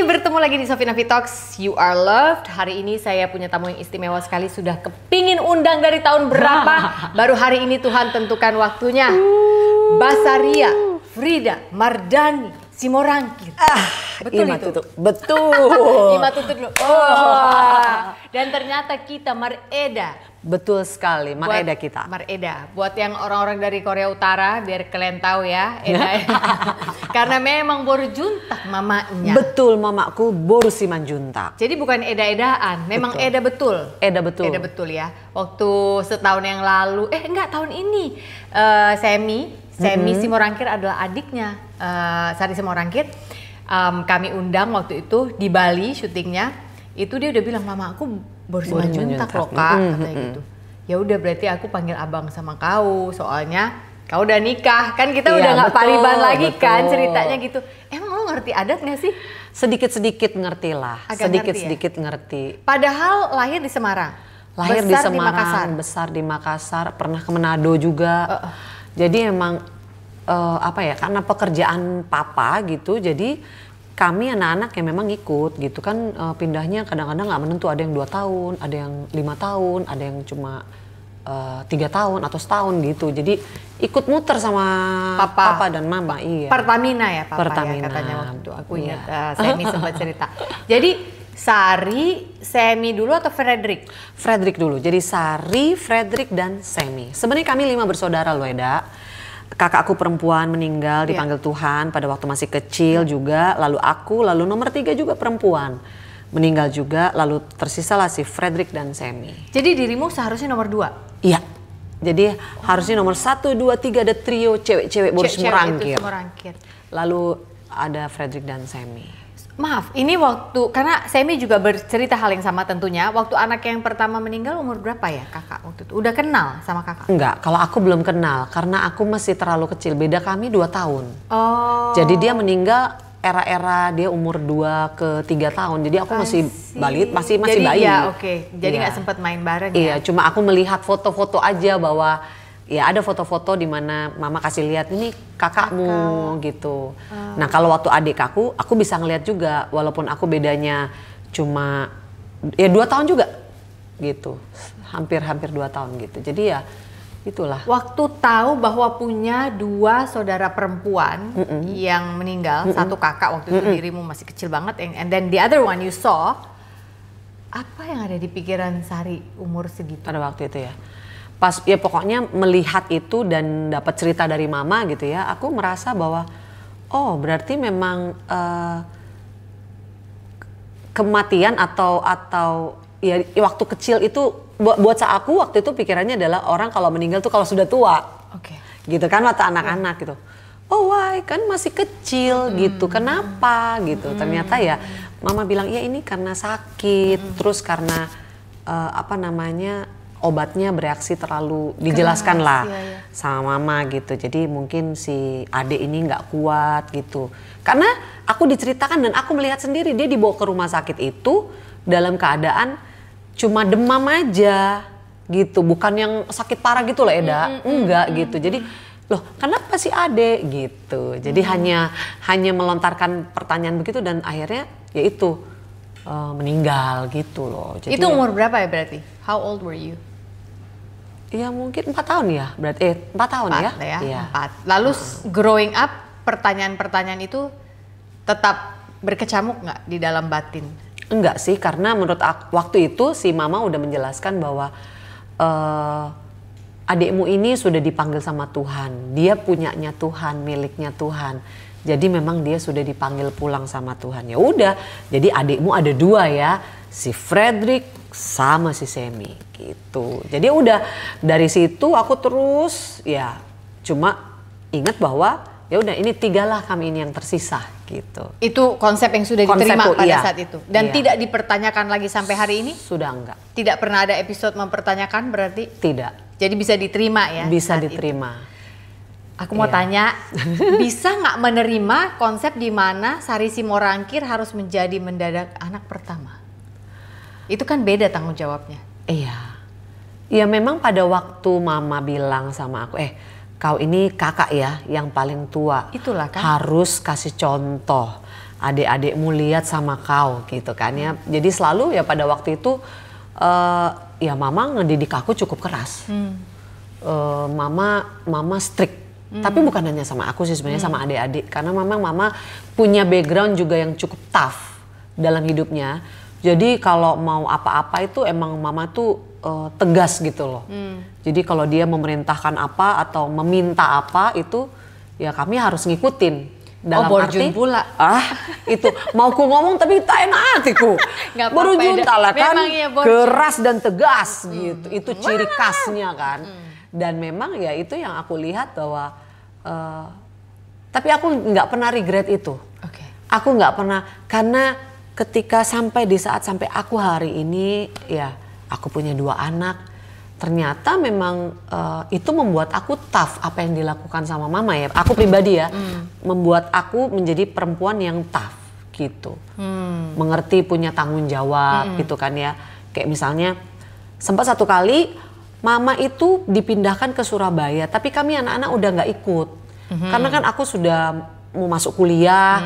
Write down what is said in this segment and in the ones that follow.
Bertemu lagi di Sofi Nafi Talks, You Are Loved. Hari ini saya punya tamu yang istimewa sekali. Sudah kepingin undang dari tahun berapa. Baru hari ini Tuhan tentukan waktunya. Basaria Frida Mardani Simorangkir. Betul itu? Betul. Ima tutut dulu. Dan ternyata kita Mareda. Betul sekali, Mareda kita. Mareda. Buat yang orang-orang dari Korea Utara, biar kalian tahu ya, Eda. Karena memang boru juntak mamanya. Betul, mamaku boru simanjuntak. Jadi bukan eda-edaan, memang betul. Eda betul. Eda betul. Eda betul ya. Waktu setahun yang lalu, enggak tahun ini, Semi Simorangkir adalah adiknya Sari Simorangkir. Kami undang waktu itu di Bali syutingnya. Itu dia udah bilang, mama aku baru simanjuntak loh kak, katanya gitu. Ya udah berarti aku panggil abang sama kau, soalnya kau udah nikah kan, kita udah nggak pariban lagi kan ceritanya gitu. Emang lo ngerti adat nggak sih? Sedikit-sedikit ngerti lah, sedikit-sedikit ngerti. Padahal lahir di Semarang, lahir di Semarang, besar di Makassar, pernah ke Manado juga. Jadi emang karena pekerjaan papa gitu, jadi kami anak-anak yang memang ikut gitu kan, pindahnya kadang-kadang nggak menentu, ada yang 2 tahun, ada yang 5 tahun, ada yang cuma 3 tahun atau setahun gitu. Jadi ikut muter sama papa dan mama. Iya. Pertamina ya papa Pertamina. Ya katanya waktu itu. Aku ingat Semi sempat cerita. Jadi Sari, Semi dulu atau Frederick? Frederick dulu. Jadi Sari, Frederick dan Semi. Sebenarnya kami 5 bersaudara loh, Eda. Kakakku perempuan meninggal dipanggil Tuhan pada waktu masih kecil juga. Lalu aku, lalu nomor 3 juga perempuan meninggal juga. Lalu tersisalah si Frederick dan Semi. Jadi dirimu seharusnya nomor 2? Iya. Jadi harusnya nomor 1, 2, 3 ada trio cewek-cewek boros Simorangkir. Lalu ada Frederick dan Semi. Maaf, ini waktu, karena Semi juga bercerita hal yang sama tentunya. Waktu anak yang pertama meninggal umur berapa ya kakak waktu itu? Udah kenal sama kakak? Enggak, kalau aku belum kenal karena aku masih terlalu kecil. Beda kami 2 tahun. Oh. Jadi dia meninggal era-era dia umur 2 ke 3 tahun. Jadi aku masih masih bayi. Iya, oke. Jadi nggak sempat main bareng ya? Iya, cuma aku melihat foto-foto aja bahwa ya ada foto-foto di mana mama kasih lihat ini kakakmu gitu. Nah kalau waktu adik aku bisa ngeliat juga walaupun aku bedanya cuma ya 2 tahun juga gitu, hampir 2 tahun gitu. Jadi ya itulah. Waktu tahu bahwa punya 2 saudara perempuan yang meninggal, 1 kakak waktu itu dirimu masih kecil banget, and then the other one you saw, apa yang ada di pikiran Sari umur segitu? Pada waktu itu ya. Pas ya pokoknya melihat itu dan dapat cerita dari mama gitu ya, aku merasa bahwa oh berarti memang kematian atau ya waktu kecil itu buat aku waktu itu pikirannya adalah orang kalau meninggal tuh kalau sudah tua. Oke. Gitu kan mata anak-anak gitu. Oh why kan masih kecil gitu, kenapa gitu. Ternyata ya mama bilang ya ini karena sakit, terus karena obatnya bereaksi terlalu dijelaskan keras, lah iya. sama mama gitu. Jadi mungkin si adik ini nggak kuat gitu. Karena aku diceritakan dan aku melihat sendiri dia dibawa ke rumah sakit itu dalam keadaan cuma demam aja gitu. Bukan yang sakit parah gitu loh Eda. Enggak gitu. Jadi loh kenapa si adik gitu. Jadi hanya melontarkan pertanyaan begitu dan akhirnya ya itu meninggal gitu loh. Jadi itu umur berapa ya berarti? How old were you? Ya mungkin 4 tahun ya, berarti 4 tahun 4 ya. Iya. 4. Lalu growing up, pertanyaan-pertanyaan itu tetap berkecamuk nggak di dalam batin? Enggak sih, karena menurut aku, waktu itu si mama udah menjelaskan bahwa adikmu ini sudah dipanggil sama Tuhan. Dia punyanya Tuhan, miliknya Tuhan. Jadi memang dia sudah dipanggil pulang sama Tuhan. Ya udah, jadi adikmu ada 2 ya, si Frederick sama si Semi gitu. Jadi udah dari situ aku terus ya cuma ingat bahwa ya udah ini 3 lah kami ini yang tersisa gitu. Itu konsep yang sudah diterima pada saat itu dan iya. Tidak dipertanyakan lagi sampai hari ini? Sudah enggak. Tidak pernah ada episode mempertanyakan berarti? Tidak. Jadi bisa diterima ya? Bisa diterima. Itu. Aku mau tanya, bisa nggak menerima konsep di mana Sari Simorangkir harus menjadi mendadak anak pertama? Itu kan beda tanggung jawabnya. Iya. Ya memang pada waktu mama bilang sama aku, kau ini kakak ya yang paling tua. Itulah kan. Harus kasih contoh. Adik-adikmu lihat sama kau gitu kan ya. Jadi selalu ya pada waktu itu ya mama ngedidik aku cukup keras. Mama strict. Tapi bukan hanya sama aku sih sebenarnya, sama adik-adik. Karena memang mama punya background juga yang cukup tough dalam hidupnya. Jadi kalau mau apa-apa itu emang mama tuh tegas gitu loh. Jadi kalau dia memerintahkan apa atau meminta apa itu ya kami harus ngikutin. Dalam borjun arti, pula. Itu mau ku ngomong tapi tak enak hatiku. Borjun tak lah kan, keras dan tegas gitu. Itu ciri khasnya kan. Dan memang ya itu yang aku lihat bahwa tapi aku nggak pernah regret itu. Aku nggak pernah, karena ketika sampai di saat sampai aku hari ini ya aku punya 2 anak, ternyata memang itu membuat aku tough apa yang dilakukan sama mama ya. Aku pribadi ya, membuat aku menjadi perempuan yang tough gitu. Mengerti, punya tanggung jawab gitu kan ya. Kayak misalnya sempat satu kali mama itu dipindahkan ke Surabaya, tapi kami anak-anak udah nggak ikut. Karena kan aku sudah mau masuk kuliah,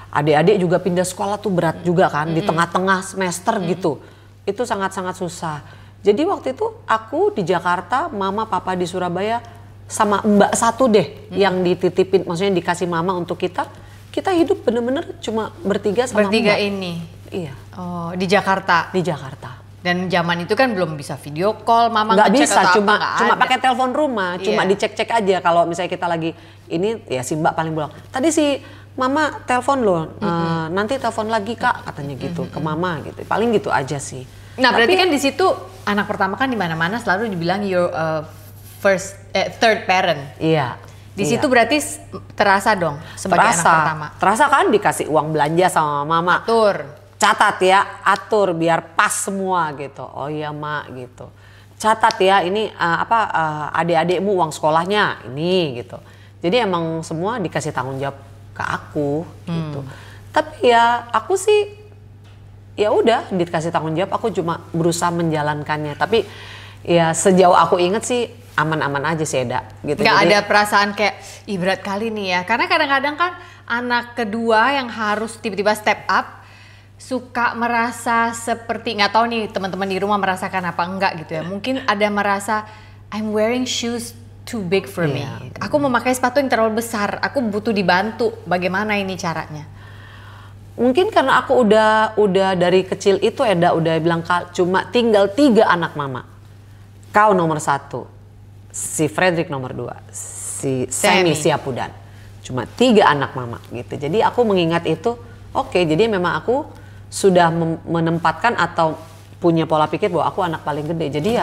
adik-adik juga pindah sekolah tuh berat juga kan, di tengah-tengah semester gitu. Itu sangat-sangat susah. Jadi waktu itu aku di Jakarta, mama papa di Surabaya, sama mbak satu deh yang dititipin, maksudnya dikasih mama untuk kita hidup bener-bener cuma bertiga sama bertiga mbak. Ini? Iya. Oh, di Jakarta? Di Jakarta. Dan zaman itu kan belum bisa video call, mama nggak ngecek bisa, atau cuma apa, pakai telepon rumah, cuma dicek-cek aja kalau misalnya kita lagi ini ya si mbak paling bilang, tadi si mama telepon loh, nanti telepon lagi kak katanya gitu ke mama gitu, paling gitu aja sih. Nah berarti kan di situ anak pertama kan di mana-mana selalu dibilang your third parent. Iya. Di situ berarti terasa dong sebagai anak pertama. Terasa kan dikasih uang belanja sama mama. Catat ya, atur biar pas semua gitu. Oh iya mak gitu. Catat ya ini adik-adikmu uang sekolahnya ini gitu. Jadi emang semua dikasih tanggung jawab ke aku gitu. Tapi ya aku sih ya udah dikasih tanggung jawab, aku cuma berusaha menjalankannya. Tapi ya sejauh aku inget sih aman-aman aja sih Eda gitu. Gak ada perasaan kayak ih berat kali nih ya. Karena kadang-kadang kan anak kedua yang harus tiba-tiba step up suka merasa seperti, nggak tahu nih teman-teman di rumah merasakan apa enggak gitu ya. Mungkin ada merasa I'm wearing shoes too big for me. Aku memakai sepatu yang terlalu besar. Aku butuh dibantu. Bagaimana ini caranya? Mungkin karena aku udah dari kecil itu Eda udah bilang cuma tinggal 3 anak mama. Kau nomor 1, si Frederick nomor 2, si Semi Siapudan. Cuma 3 anak mama gitu. Jadi aku mengingat itu, oke, jadi memang aku sudah menempatkan atau punya pola pikir bahwa aku anak paling gede. Jadi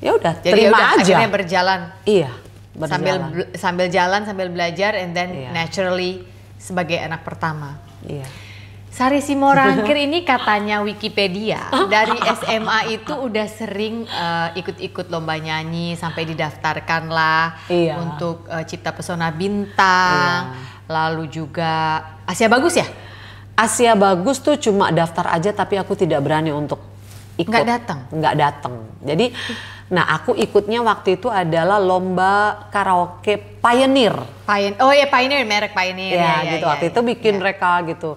ya udah terima aja. Akhirnya berjalan. Iya, berjalan. Sambil jalan, sambil belajar, and then naturally sebagai anak pertama. Iya. Sari Simorangkir ini katanya Wikipedia dari SMA itu udah sering ikut-ikut lomba nyanyi sampai didaftarkan lah untuk Cipta Pesona Bintang, lalu juga Asia Bagus ya? Asia Bagus tuh cuma daftar aja tapi aku tidak berani untuk ikut. Nggak datang. Jadi, nah aku ikutnya waktu itu adalah lomba karaoke Pioneer. Oh ya Pioneer, merek Pioneer. Ya gitu, waktu itu bikin mereka gitu.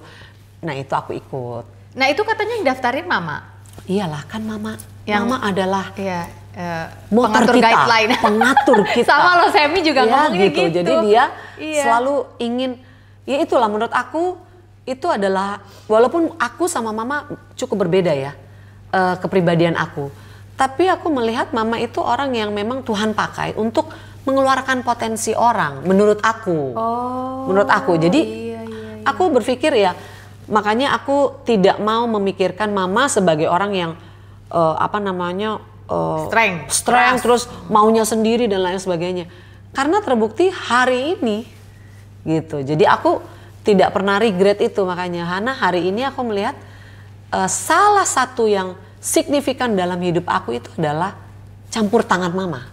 Nah itu aku ikut. Nah itu katanya yang daftarin mama? Iyalah kan mama. Mama adalah pengatur kita, guideline. pengatur kita. Sama loh Semi juga ngomongnya gitu. Jadi dia selalu ingin, ya itulah menurut aku itu adalah, walaupun aku sama mama cukup berbeda ya kepribadian aku. Tapi aku melihat mama itu orang yang memang Tuhan pakai untuk mengeluarkan potensi orang menurut aku. Menurut aku. Jadi aku berpikir ya, makanya aku tidak mau memikirkan mama sebagai orang yang strength terus maunya sendiri dan lain sebagainya. Karena terbukti hari ini gitu. Jadi aku tidak pernah regret itu, makanya Hana hari ini aku melihat salah satu yang signifikan dalam hidup aku itu adalah campur tangan mama.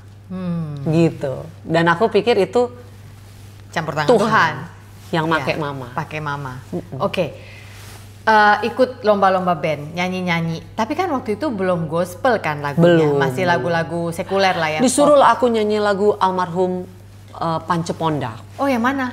Gitu. Dan aku pikir itu campur tangan Tuhan. Yang Iya, pakai mama. Pakai mama. Oke. Ikut lomba-lomba band, nyanyi-nyanyi. Tapi kan waktu itu belum gospel kan lagunya, Belum. masih lagu-lagu sekuler lah ya. Disuruh lah aku nyanyi lagu almarhum Panceponda. Oh, yang mana?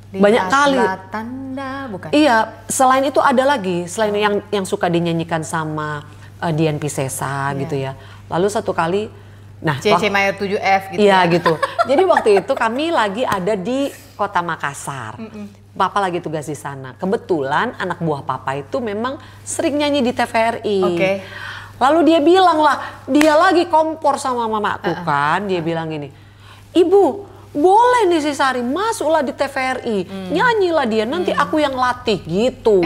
Banyak kali. Tanda, bukan? Iya, selain itu ada lagi, selain yang suka dinyanyikan sama Dian Piscesa gitu ya. Lalu satu kali, nah CC Mayor 7F gitu. iya ya. gitu. Jadi waktu itu kami lagi ada di Kota Makassar. Papa lagi tugas di sana. Kebetulan anak buah papa itu memang sering nyanyi di TVRI. Oke. Lalu dia bilang lah, dia lagi kompor sama mamaku kan. Dia bilang gini, Ibu, boleh nih si Sari masuklah di TVRI, nyanyilah dia. Nanti aku yang latih gitu.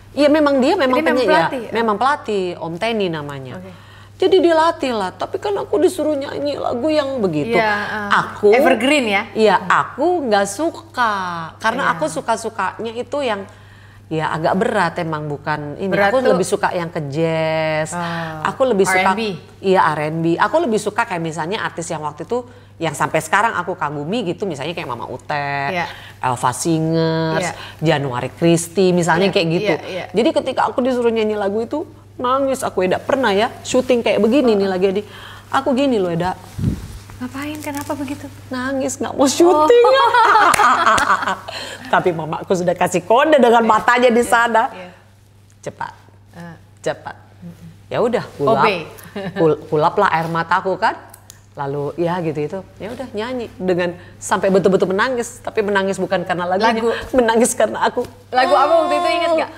Iya memang dia memang Jadi memang penyanyi, pelatih? ya, memang pelatih. Om Teni namanya. Oke. Jadi dilatih lah, tapi kan aku disuruh nyanyi lagu yang begitu. Iya, Aku evergreen ya? Iya, aku nggak suka. Karena Iya. aku suka-sukanya itu yang ya agak berat emang, bukan ini. Berat Aku tuh- lebih suka yang ke jazz. Aku lebih suka R&B? Iya, R&B. Aku lebih suka kayak misalnya artis yang waktu itu yang sampai sekarang aku kagumi gitu, misalnya kayak Mama Ute, Iya. Elva Singers, Iya. Januari Christie misalnya Iya, kayak gitu. iya, iya. Jadi ketika aku disuruh nyanyi lagu itu nangis aku. Eda pernah ya syuting kayak begini nih lagi di. Aku gini loh Eda, Ngapain? Kenapa begitu? nangis nggak mau syuting. Tapi mamaku sudah kasih kode dengan matanya di sana. Iya. Cepat, Eh, cepat. Ya udah, kulap, Obey. kulaplah air mataku kan. Lalu ya gitu itu, ya udah nyanyi dengan sampai betul-betul menangis. Tapi menangis bukan karena lagunya, Lagu. menangis karena aku. Lagu apa waktu itu, ingat nggak?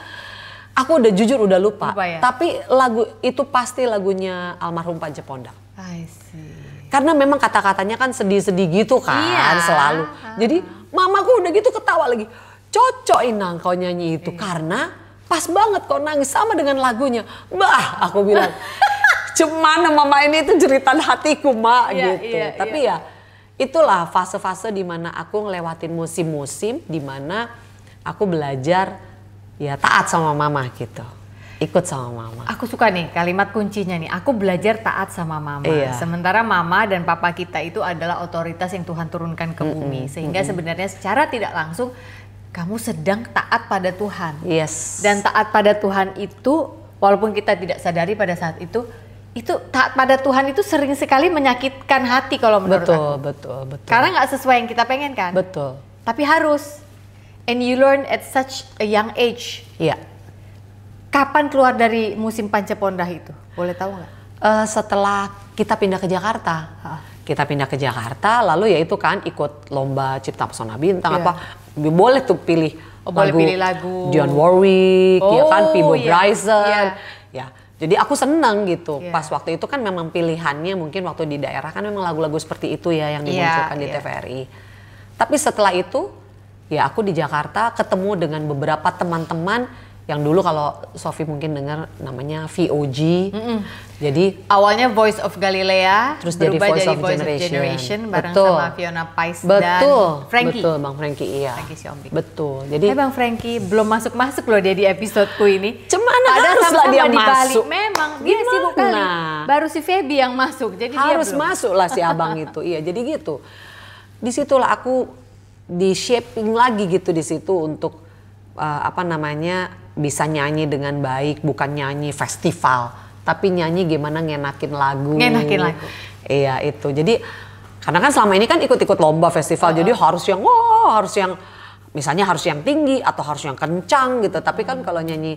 Aku udah jujur udah lupa. Lupa ya? Tapi lagu itu pasti lagunya almarhum Panceponda. I see. Karena memang kata-katanya kan sedih-sedih gitu kan Iya. selalu. Jadi mamaku udah gitu ketawa lagi. Cocok Inang kau nyanyi itu karena pas banget kau nangis sama dengan lagunya. Bah, aku bilang. Cuman mama ini itu jeritan hatiku, Mak, Iya, gitu. iya, Tapi ya itulah fase-fase dimana aku ngelewatin musim-musim dimana aku belajar ya taat sama mama gitu. Ikut sama mama. Aku suka nih kalimat kuncinya nih. Aku belajar taat sama mama. Iya. Sementara mama dan papa kita itu adalah otoritas yang Tuhan turunkan ke bumi. Sehingga sebenarnya secara tidak langsung kamu sedang taat pada Tuhan. Yes. Dan taat pada Tuhan itu walaupun kita tidak sadari pada saat itu taat pada Tuhan itu sering sekali menyakitkan hati kalau menurut betul, aku. betul. Karena nggak sesuai yang kita pengen kan. Betul. Tapi harus. And you learn at such a young age. Iya. Kapan keluar dari musim Panceponda itu? Boleh tahu nggak? Setelah kita pindah ke Jakarta. Kita pindah ke Jakarta, lalu ya itu kan ikut lomba Cipta Pesona Bintang Iya. apa. Boleh tuh pilih Boleh pilih lagu. Dionne Warwick, ya kan, Oh, Peabo iya. Bryson. Iya. Ya. Jadi aku seneng gitu. Iya. Pas waktu itu kan memang pilihannya mungkin waktu di daerah kan memang lagu-lagu seperti itu ya yang Iya, dimunculkan di iya. TVRI. Tapi setelah itu ya aku di Jakarta ketemu dengan beberapa teman-teman yang dulu kalau Sofi mungkin dengar namanya VOG. Jadi Awalnya Voice of Galilea, terus jadi berubah Voice jadi of Voice Generation. of Generation bareng Betul. sama Fiona Pais betul, dan Frankie. betul Bang Frankie, iya. Frankie Siombing. Betul. Jadi Bang Frankie belum masuk loh dia di episodeku ini. Cemana Padahal haruslah sama-sama dia di Bali. masuk. Memang dia Gimana? sibuk kali. Baru si Feby yang masuk, jadi harus dia belum. masuk lah si abang itu. Iya, jadi gitu. Disitulah aku di shaping lagi gitu di situ untuk apa namanya bisa nyanyi dengan baik, bukan nyanyi festival, tapi nyanyi gimana ngenakin lagu. Ngenakin lagu. Iya itu. Jadi karena kan selama ini kan ikut-ikut lomba festival, jadi harus yang harus yang misalnya harus yang tinggi atau harus yang kencang gitu. Tapi kan kalau nyanyi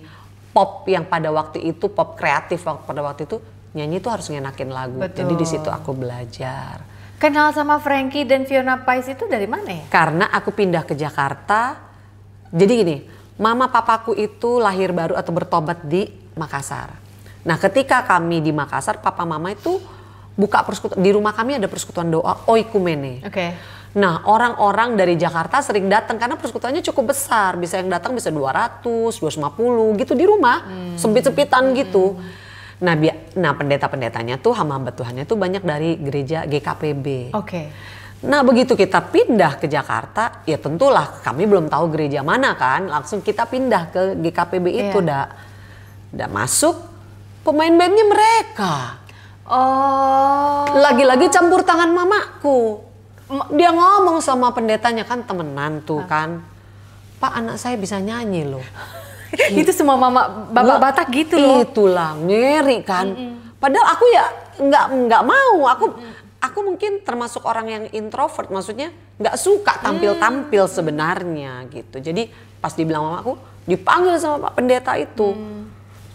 pop yang pada waktu itu pop kreatif pada waktu itu nyanyi itu harus ngenakin lagu. Betul. Jadi di situ aku belajar. Kenal sama Frankie dan Fiona Pais itu dari mana ya? Karena aku pindah ke Jakarta. Jadi gini, mama papaku itu lahir baru atau bertobat di Makassar. Nah, ketika kami di Makassar, papa mama itu buka persekutuan. Di rumah kami ada persekutuan doa Oikumene. Oke. Nah, orang-orang dari Jakarta sering datang karena persekutuannya cukup besar. Bisa yang datang bisa 200, 250 gitu di rumah. Sempit-sempitan gitu. Nah, pendeta-pendetanya tuh, hamba-hamba Tuhannya tuh banyak dari gereja GKPB. Oke. Nah, begitu kita pindah ke Jakarta, ya tentulah kami belum tahu gereja mana kan. Langsung kita pindah ke GKPB itu, Iya. Dak masuk pemain bandnya mereka. Oh. Lagi-lagi campur tangan mamaku. Dia ngomong sama pendetanya, kan temenan tuh kan. Pak, anak saya bisa nyanyi loh. Itu semua mama bapak Batak gitu loh. Itulah ngeri kan. Padahal aku ya nggak mau. Aku mungkin termasuk orang yang introvert, maksudnya nggak suka tampil-tampil sebenarnya gitu. Jadi pas dibilang mama aku, dipanggil sama Pak Pendeta itu.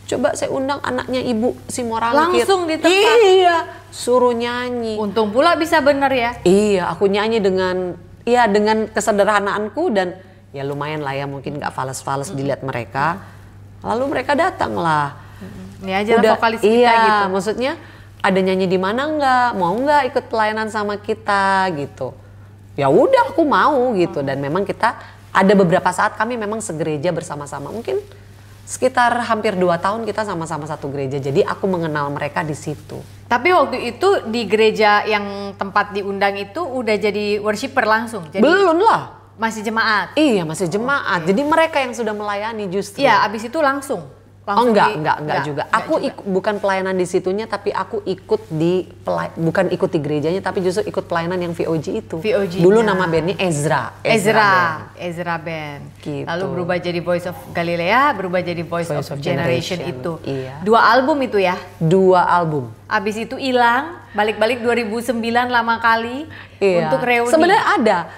Coba saya undang anaknya Ibu Simorangkir. Langsung di tempat. Iya, suruh nyanyi. Untung pula bisa bener ya. Iya, aku nyanyi dengan kesederhanaanku dan ya lumayan lah ya, mungkin nggak fales-fales dilihat mereka. Lalu mereka datang lah. Ini aja lah vokalis kita gitu. Maksudnya ada nyanyi di mana nggak? Mau nggak ikut pelayanan sama kita gitu? Ya udah, aku mau gitu. Dan memang kita ada beberapa saat kami memang segereja bersama-sama. Mungkin sekitar hampir 2 tahun kita sama-sama satu gereja. Jadi aku mengenal mereka di situ. Tapi waktu itu di gereja yang tempat diundang itu udah jadi worshiper langsung? Jadi belum lah. Masih jemaat? Iya, masih jemaat. Jadi mereka yang sudah melayani justru. Iya, abis itu langsung Enggak juga. Aku bukan pelayanan di situnya, tapi aku ikut bukan ikut di gerejanya, tapi justru ikut pelayanan yang VOG itu. VOG. Dulu nama bandnya Ezra Band. Gitu. Lalu berubah jadi Voice of Galilea, berubah jadi Voice of Generation itu. Iya. 2 album itu ya? 2 album. Abis itu hilang, balik-balik 2009 lama kali untuk reuni.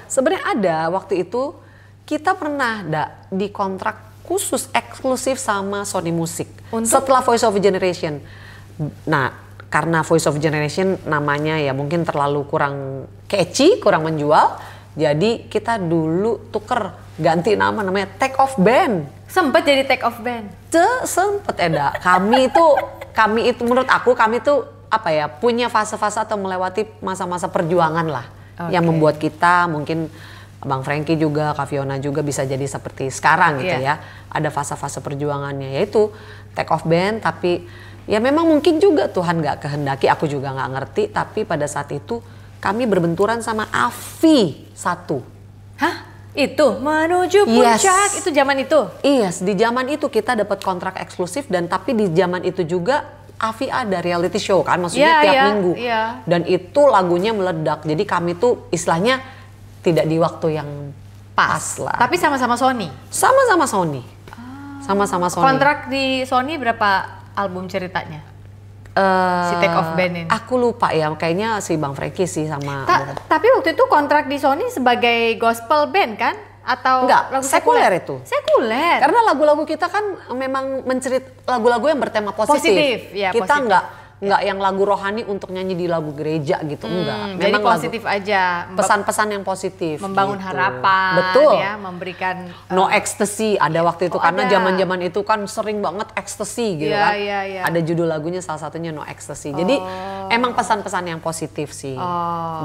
Sebenarnya ada waktu itu kita pernah di kontrak khusus eksklusif sama Sony Music setelah Voice of Generation. Nah, karena Voice of Generation namanya ya mungkin terlalu kurang catchy, kurang menjual, jadi kita dulu tuker ganti namanya Take Off Band. Sempet jadi Take Off Band? Sempet Eda. Kami itu menurut aku kami itu punya fase-fase atau melewati masa-masa perjuangan lah yang membuat kita mungkin Bang Frankie juga, Kak Fiona juga bisa jadi seperti sekarang gitu ya. Ada fase-fase perjuangannya, yaitu Take Off Band. Tapi ya memang mungkin juga Tuhan gak kehendaki, aku juga gak ngerti. Tapi pada saat itu kami berbenturan sama Avi 1. Hah? Itu? Menuju Puncak? Itu zaman itu? Yes, di zaman itu kita dapat kontrak eksklusif. Dan tapi di zaman itu juga Avi ada reality show kan, maksudnya tiap minggu. Dan itu lagunya meledak. Jadi kami tuh istilahnya tidak di waktu yang pas lah. Tapi sama-sama Sony? Sama-sama Sony. Sama-sama Sony. Kontrak di Sony berapa album ceritanya? Si Take Off Band ini? Aku lupa ya, kayaknya si Bang Frankie sih sama. Tapi waktu itu kontrak di Sony sebagai gospel band kan? Atau enggak, sekuler itu. Sekuler? Karena lagu-lagu kita kan memang lagu-lagu yang bertema positif. Kita enggak yang lagu rohani untuk nyanyi di lagu gereja gitu, enggak. Jadi positif aja. Pesan-pesan yang positif. Membangun gitu. harapan. Betul. Ya, memberikan. No ecstasy ada waktu itu karena zaman-zaman itu kan sering banget ecstasy gitu kan. Ada judul lagunya salah satunya No Ecstasy. Jadi emang pesan-pesan yang positif sih.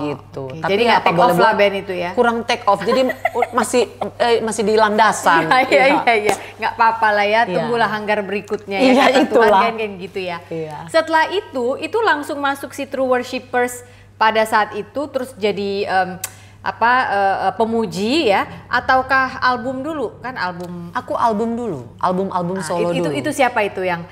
Gitu. Okay. Tapi jadi nggak take off lah band itu ya? Kurang take off. Jadi masih di landasan. Iya. Nggak apa-apa lah ya. Tunggulah hanggar berikutnya ya. Iya, itulah. Kan gitu ya. Iya. Setelah itu langsung masuk si True Worshippers pada saat itu, terus jadi pemuji ya, ataukah album dulu? Kan aku album dulu, album solo dulu. Itu siapa itu yang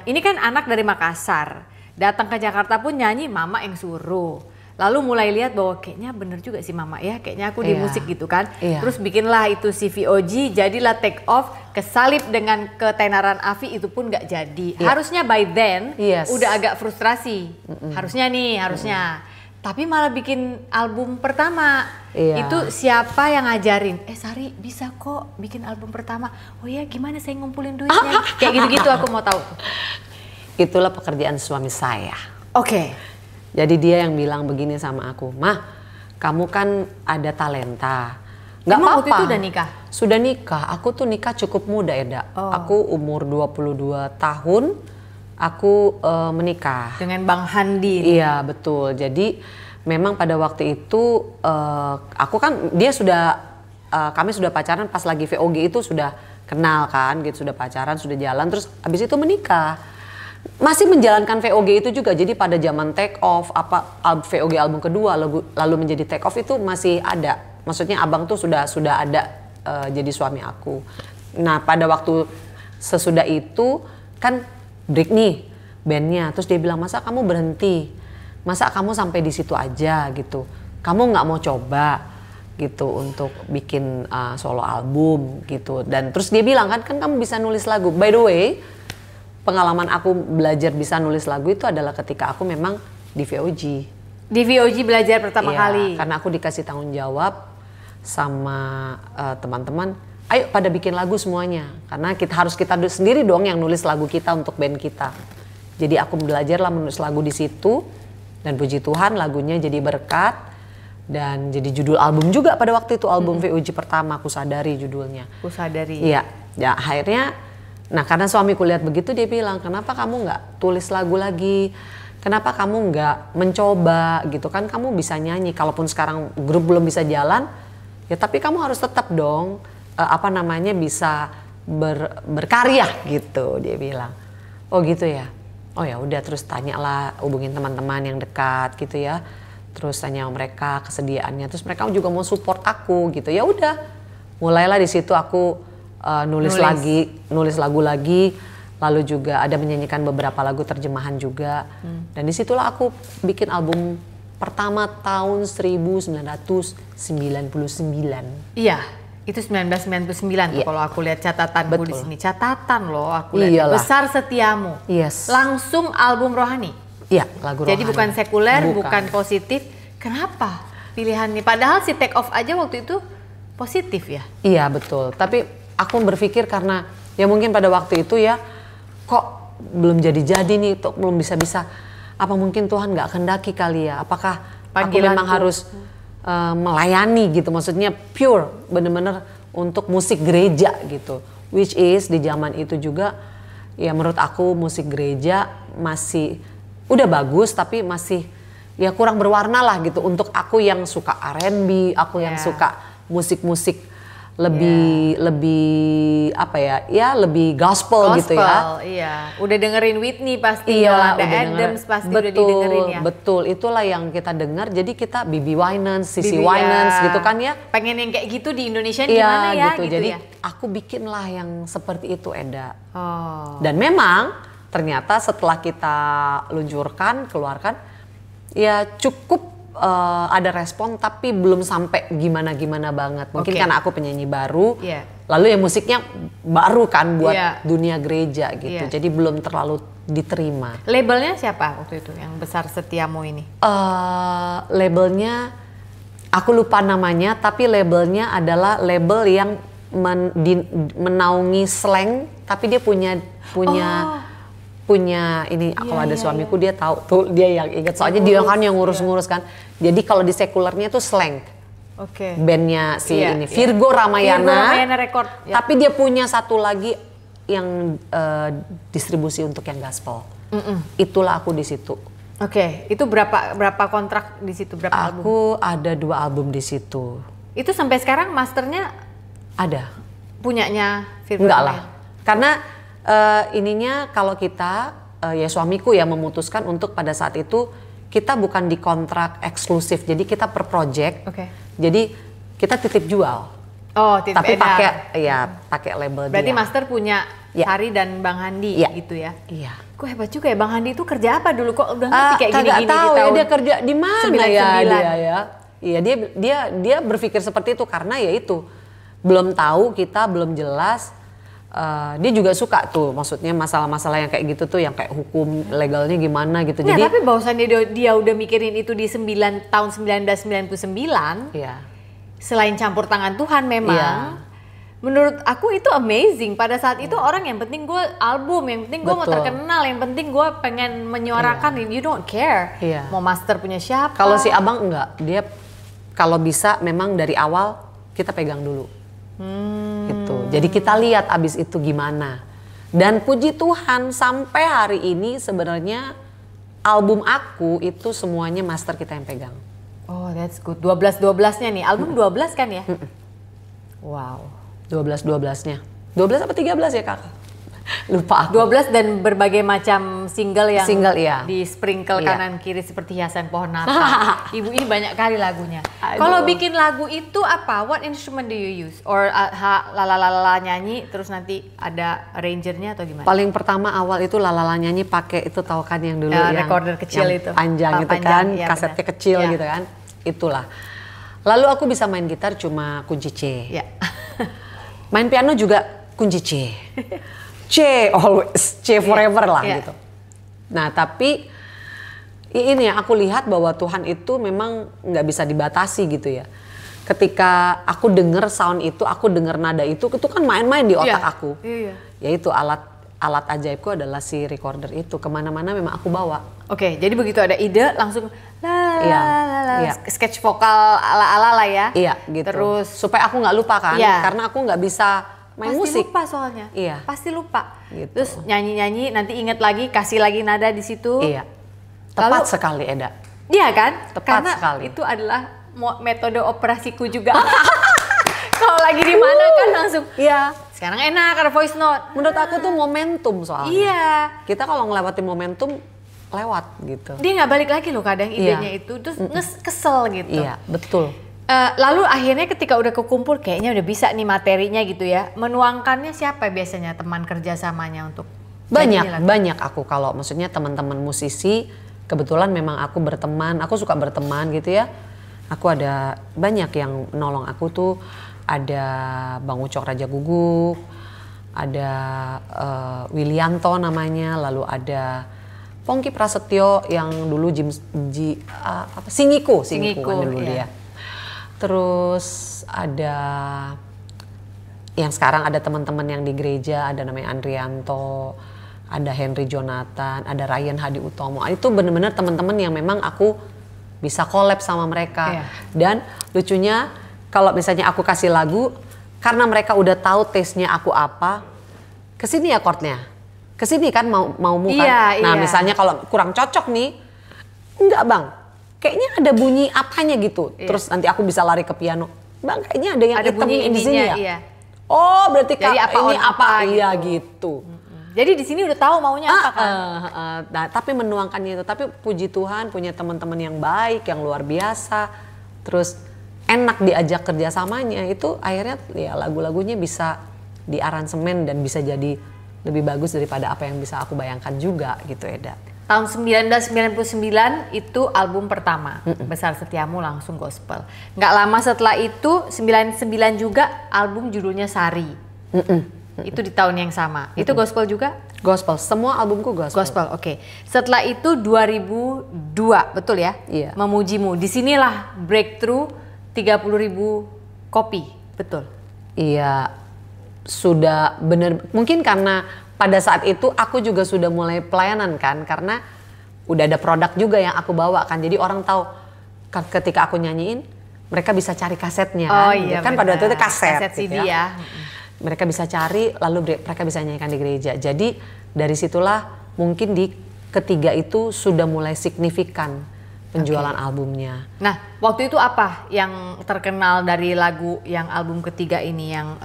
ini kan anak dari Makassar, datang ke Jakarta pun nyanyi mama yang suruh. Lalu mulai lihat bahwa kayaknya bener juga sih mama ya, kayaknya aku di musik gitu kan. Terus bikinlah itu si VOG, jadilah Take Off, kesalip dengan ketenaran Avi, itu pun gak jadi. Harusnya by then udah agak frustrasi, harusnya. Tapi malah bikin album pertama. Itu siapa yang ngajarin? Sari bisa kok bikin album pertama. Oh ya, gimana saya ngumpulin duitnya? Kayak gitu-gitu aku mau tahu. Itulah pekerjaan suami saya. Oke. Jadi dia yang bilang begini sama aku, "Mah, kamu kan ada talenta. Nggak apa-apa." Waktu itu udah nikah? Sudah nikah. Aku tuh nikah cukup muda, Eda. Aku umur 22 tahun, aku menikah. Dengan Bang Handi? Iya, betul. Jadi memang pada waktu itu aku kan, kami sudah pacaran pas lagi VOG itu, sudah kenal kan, gitu, sudah pacaran, sudah jalan, terus abis itu menikah. Masih menjalankan VOG itu juga, jadi pada zaman Take Off, VOG album kedua, lalu menjadi Take Off itu masih ada. Maksudnya abang tuh sudah ada jadi suami aku. Nah pada waktu sesudah itu kan break nih bandnya, terus dia bilang, masa kamu berhenti? Masa kamu sampai di situ aja gitu? kamu nggak mau coba gitu untuk bikin solo album gitu. Dan terus dia bilang kan kamu bisa nulis lagu. By the way, pengalaman aku belajar bisa nulis lagu itu adalah ketika aku memang di VOG. Di VOG belajar pertama Iya, kali. karena aku dikasih tanggung jawab sama teman-teman, ayo pada bikin lagu semuanya. Karena kita sendiri dong yang nulis lagu kita untuk band kita. Jadi aku belajarlah menulis lagu di situ, dan puji Tuhan lagunya jadi berkat dan jadi judul album juga pada waktu itu, album VOG pertama, Aku Sadari judulnya. Aku sadari. Iya, ya akhirnya, nah karena suamiku lihat begitu dia bilang, kenapa kamu nggak tulis lagu lagi? Kenapa kamu nggak mencoba gitu kan? Kamu bisa nyanyi, kalaupun sekarang grup belum bisa jalan, ya tapi kamu harus tetap dong bisa berkarya gitu, dia bilang. Oh gitu ya. Oh ya udah, terus tanyalah, hubungin teman-teman yang dekat gitu ya. Terus tanya mereka kesediaannya, terus mereka juga mau support aku gitu. Ya udah, mulailah di situ aku nulis lagu lagi, lalu juga ada menyanyikan beberapa lagu terjemahan juga. Dan disitulah aku bikin album pertama tahun 1999. Iya, itu 1999 tuh kalau aku lihat catatanku di sini. Catatan loh aku lihat. Iyalah. Besar Setiamu. Yes. Langsung album rohani. Iya, lagu rohani. Jadi bukan sekuler, bukan positif. Kenapa pilihannya? Padahal si Take Off aja waktu itu positif ya? Iya betul, tapi aku berpikir karena ya mungkin pada waktu itu ya, kok belum jadi-jadi nih, belum bisa-bisa. Apa mungkin Tuhan nggak kehendaki kali ya? Apakah Panggilan aku memang harus melayani gitu, maksudnya pure, bener-bener untuk musik gereja gitu. Which is di zaman itu juga, ya menurut aku musik gereja masih udah bagus, tapi masih ya kurang berwarna lah gitu. Untuk aku yang suka R&B, aku yang suka musik-musik lebih lebih gospel gitu ya. Iya, udah dengerin Whitney pasti, Yolanda Adams pasti udah didengerin ya. Betul, itulah yang kita dengar. Jadi kita Bibi Winans, Sissy Winans gitu kan ya. Pengen yang kayak gitu di Indonesia gimana ya gitu Jadi ya. aku bikinlah yang seperti itu, Eda. Oh. Dan memang ternyata setelah kita keluarkan, ya cukup ada respon, tapi belum sampai gimana-gimana banget. Mungkin karena aku penyanyi baru, lalu ya musiknya baru kan buat dunia gereja gitu. Jadi belum terlalu diterima. Labelnya siapa waktu itu yang Besar Setiamu ini? Labelnya aku lupa namanya, tapi labelnya adalah label yang menaungi slang, tapi dia punya ini, kalau ada suamiku dia tahu tuh, dia yang ingat, soalnya dia kan yang ngurus-ngurus kan. Jadi kalau di sekulernya tuh slang. Bandnya ini Virgo Ramayana Record. Tapi dia punya satu lagi yang distribusi untuk yang gospel. Itulah aku di situ. Itu berapa kontrak di situ, berapa album? Aku ada 2 album di situ. Itu sampai sekarang masternya ada. Punyanya Virgo? Enggak lah. Karena ininya kalau kita ya suamiku ya memutuskan untuk pada saat itu kita bukan di kontrak eksklusif, jadi kita per project. Jadi kita titip jual. Oh, titip tapi edar. pakai label. Berarti dia. Master punya Sari dan Bang Handi gitu ya? Iya. Kok hebat juga ya, Bang Handi itu kerja apa dulu, kok udah ngerti kayak gini-gini tahu di tahun ya, dia kerja di mana 99. ya dia ya. Iya, dia berpikir seperti itu karena ya itu belum tahu, kita belum jelas. Dia juga suka tuh, maksudnya masalah-masalah yang kayak gitu tuh, yang kayak hukum legalnya gimana gitu. Nah, jadi tapi bahwasannya dia udah mikirin itu di tahun 1999. Iya. Selain campur tangan Tuhan memang. Menurut aku itu amazing. Pada saat itu orang yang penting gue album, yang penting gue mau terkenal, yang penting gue pengen menyuarakan. You don't care. Mau master punya siapa. Kalau si abang enggak, dia kalau bisa memang dari awal kita pegang dulu. Gitu. Jadi kita lihat abis itu gimana. Dan puji Tuhan sampai hari ini sebenarnya album aku itu semuanya master kita yang pegang. Oh, that's good. 12-12-nya nih. Album 12 kan ya? Wow. 12-12-nya. 12 apa 13 ya, Kak? Lupa aku. 12 dan berbagai macam single yang di sprinkle kanan kiri seperti hiasan pohon Natal. Ibu ini banyak kali lagunya. Kalau bikin lagu itu apa? What instrument do you use? Or lalala nyanyi terus nanti ada arrangernya atau gimana? Paling pertama awal itu lalala nyanyi pakai itu, tahu kan yang dulu yang recorder kecil yang itu. Panjang itu kan, kasetnya kecil gitu kan. itulah. Lalu aku bisa main gitar cuma kunci C. Ya. Main piano juga kunci C. C always, C forever lah gitu. Nah tapi ini ya, aku lihat bahwa Tuhan itu memang nggak bisa dibatasi gitu ya. Ketika aku denger sound itu, aku denger nada itu kan main-main di otak aku. Yaitu alat ajaibku adalah si recorder itu. Kemana-mana memang aku bawa. Oke, jadi begitu ada ide langsung sketch vokal ala-ala lah ya. Iya gitu. Terus supaya aku nggak lupa kan, karena aku nggak bisa main musik. Pasti lupa soalnya. Iya. Pasti lupa. Gitu. Terus nyanyi-nyanyi, nanti inget lagi, kasih lagi nada di situ. Iya. Tepat sekali Eda. Iya kan? Tepat karena sekali. Itu adalah metode operasiku juga. Kalau lagi di mana kan langsung. Iya. Sekarang enak ada voice note. Menurut aku tuh momentum soalnya. Iya. Kita kalau ngelewatin momentum lewat gitu. Dia nggak balik lagi loh kadang idenya itu, terus kesel gitu. Iya betul. Lalu akhirnya ketika udah kekumpul kayaknya udah bisa nih materinya gitu ya. Menuangkannya siapa biasanya teman kerjasamanya untuk? Banyak aku kalau maksudnya teman-teman musisi, kebetulan memang aku suka berteman gitu ya. Aku ada banyak yang nolong aku tuh, ada Bang Ucok Raja Guguk, ada Wilianto namanya, lalu ada Pongki Prasetyo yang dulu Singiku kan dulu dia. Terus ada yang sekarang ada teman-teman yang di gereja, ada namanya Andrianto, ada Henry Jonathan, ada Ryan Hadi Utomo. Itu benar-benar teman-teman yang memang aku bisa collab sama mereka. Dan lucunya kalau misalnya aku kasih lagu, karena mereka udah tahu taste-nya aku apa, kesini ya chord-nya. Kesini kan maumu kan. Nah misalnya kalau kurang cocok nih, enggak Bang, kayaknya ada bunyi apanya gitu. Terus nanti aku bisa lari ke piano. Bang kayaknya ada yang hitam di sini ya. Iya. Oh berarti jadi ini apa gitu. Iya gitu. Jadi di sini udah tahu maunya apa kan. Nah, tapi menuangkannya itu. Tapi puji Tuhan punya teman-teman yang baik, yang luar biasa. Terus enak diajak kerjasamanya. Itu akhirnya ya lagu-lagunya bisa diaransemen dan bisa jadi lebih bagus daripada apa yang bisa aku bayangkan juga gitu Eda. Tahun 1999 itu album pertama, Besar Setiamu langsung gospel. Nggak lama setelah itu 99 juga album judulnya Sari. Itu di tahun yang sama. Itu gospel juga? Gospel, semua albumku gospel. Gospel, oke. Setelah itu 2002, betul ya? Iya. Memujimu. Disinilah breakthrough 30.000 kopi, betul? Iya, sudah bener. Mungkin karena pada saat itu aku juga sudah mulai pelayanan kan, karena udah ada produk juga yang aku bawa kan. Jadi orang tahu ketika aku nyanyiin, mereka bisa cari kasetnya kan. Oh iya, kan pada waktu itu kaset CD gitu ya. Mereka bisa cari, lalu mereka bisa nyanyikan di gereja. Jadi dari situlah mungkin di ketiga itu sudah mulai signifikan penjualan albumnya. Nah, waktu itu apa yang terkenal dari lagu yang album ketiga ini yang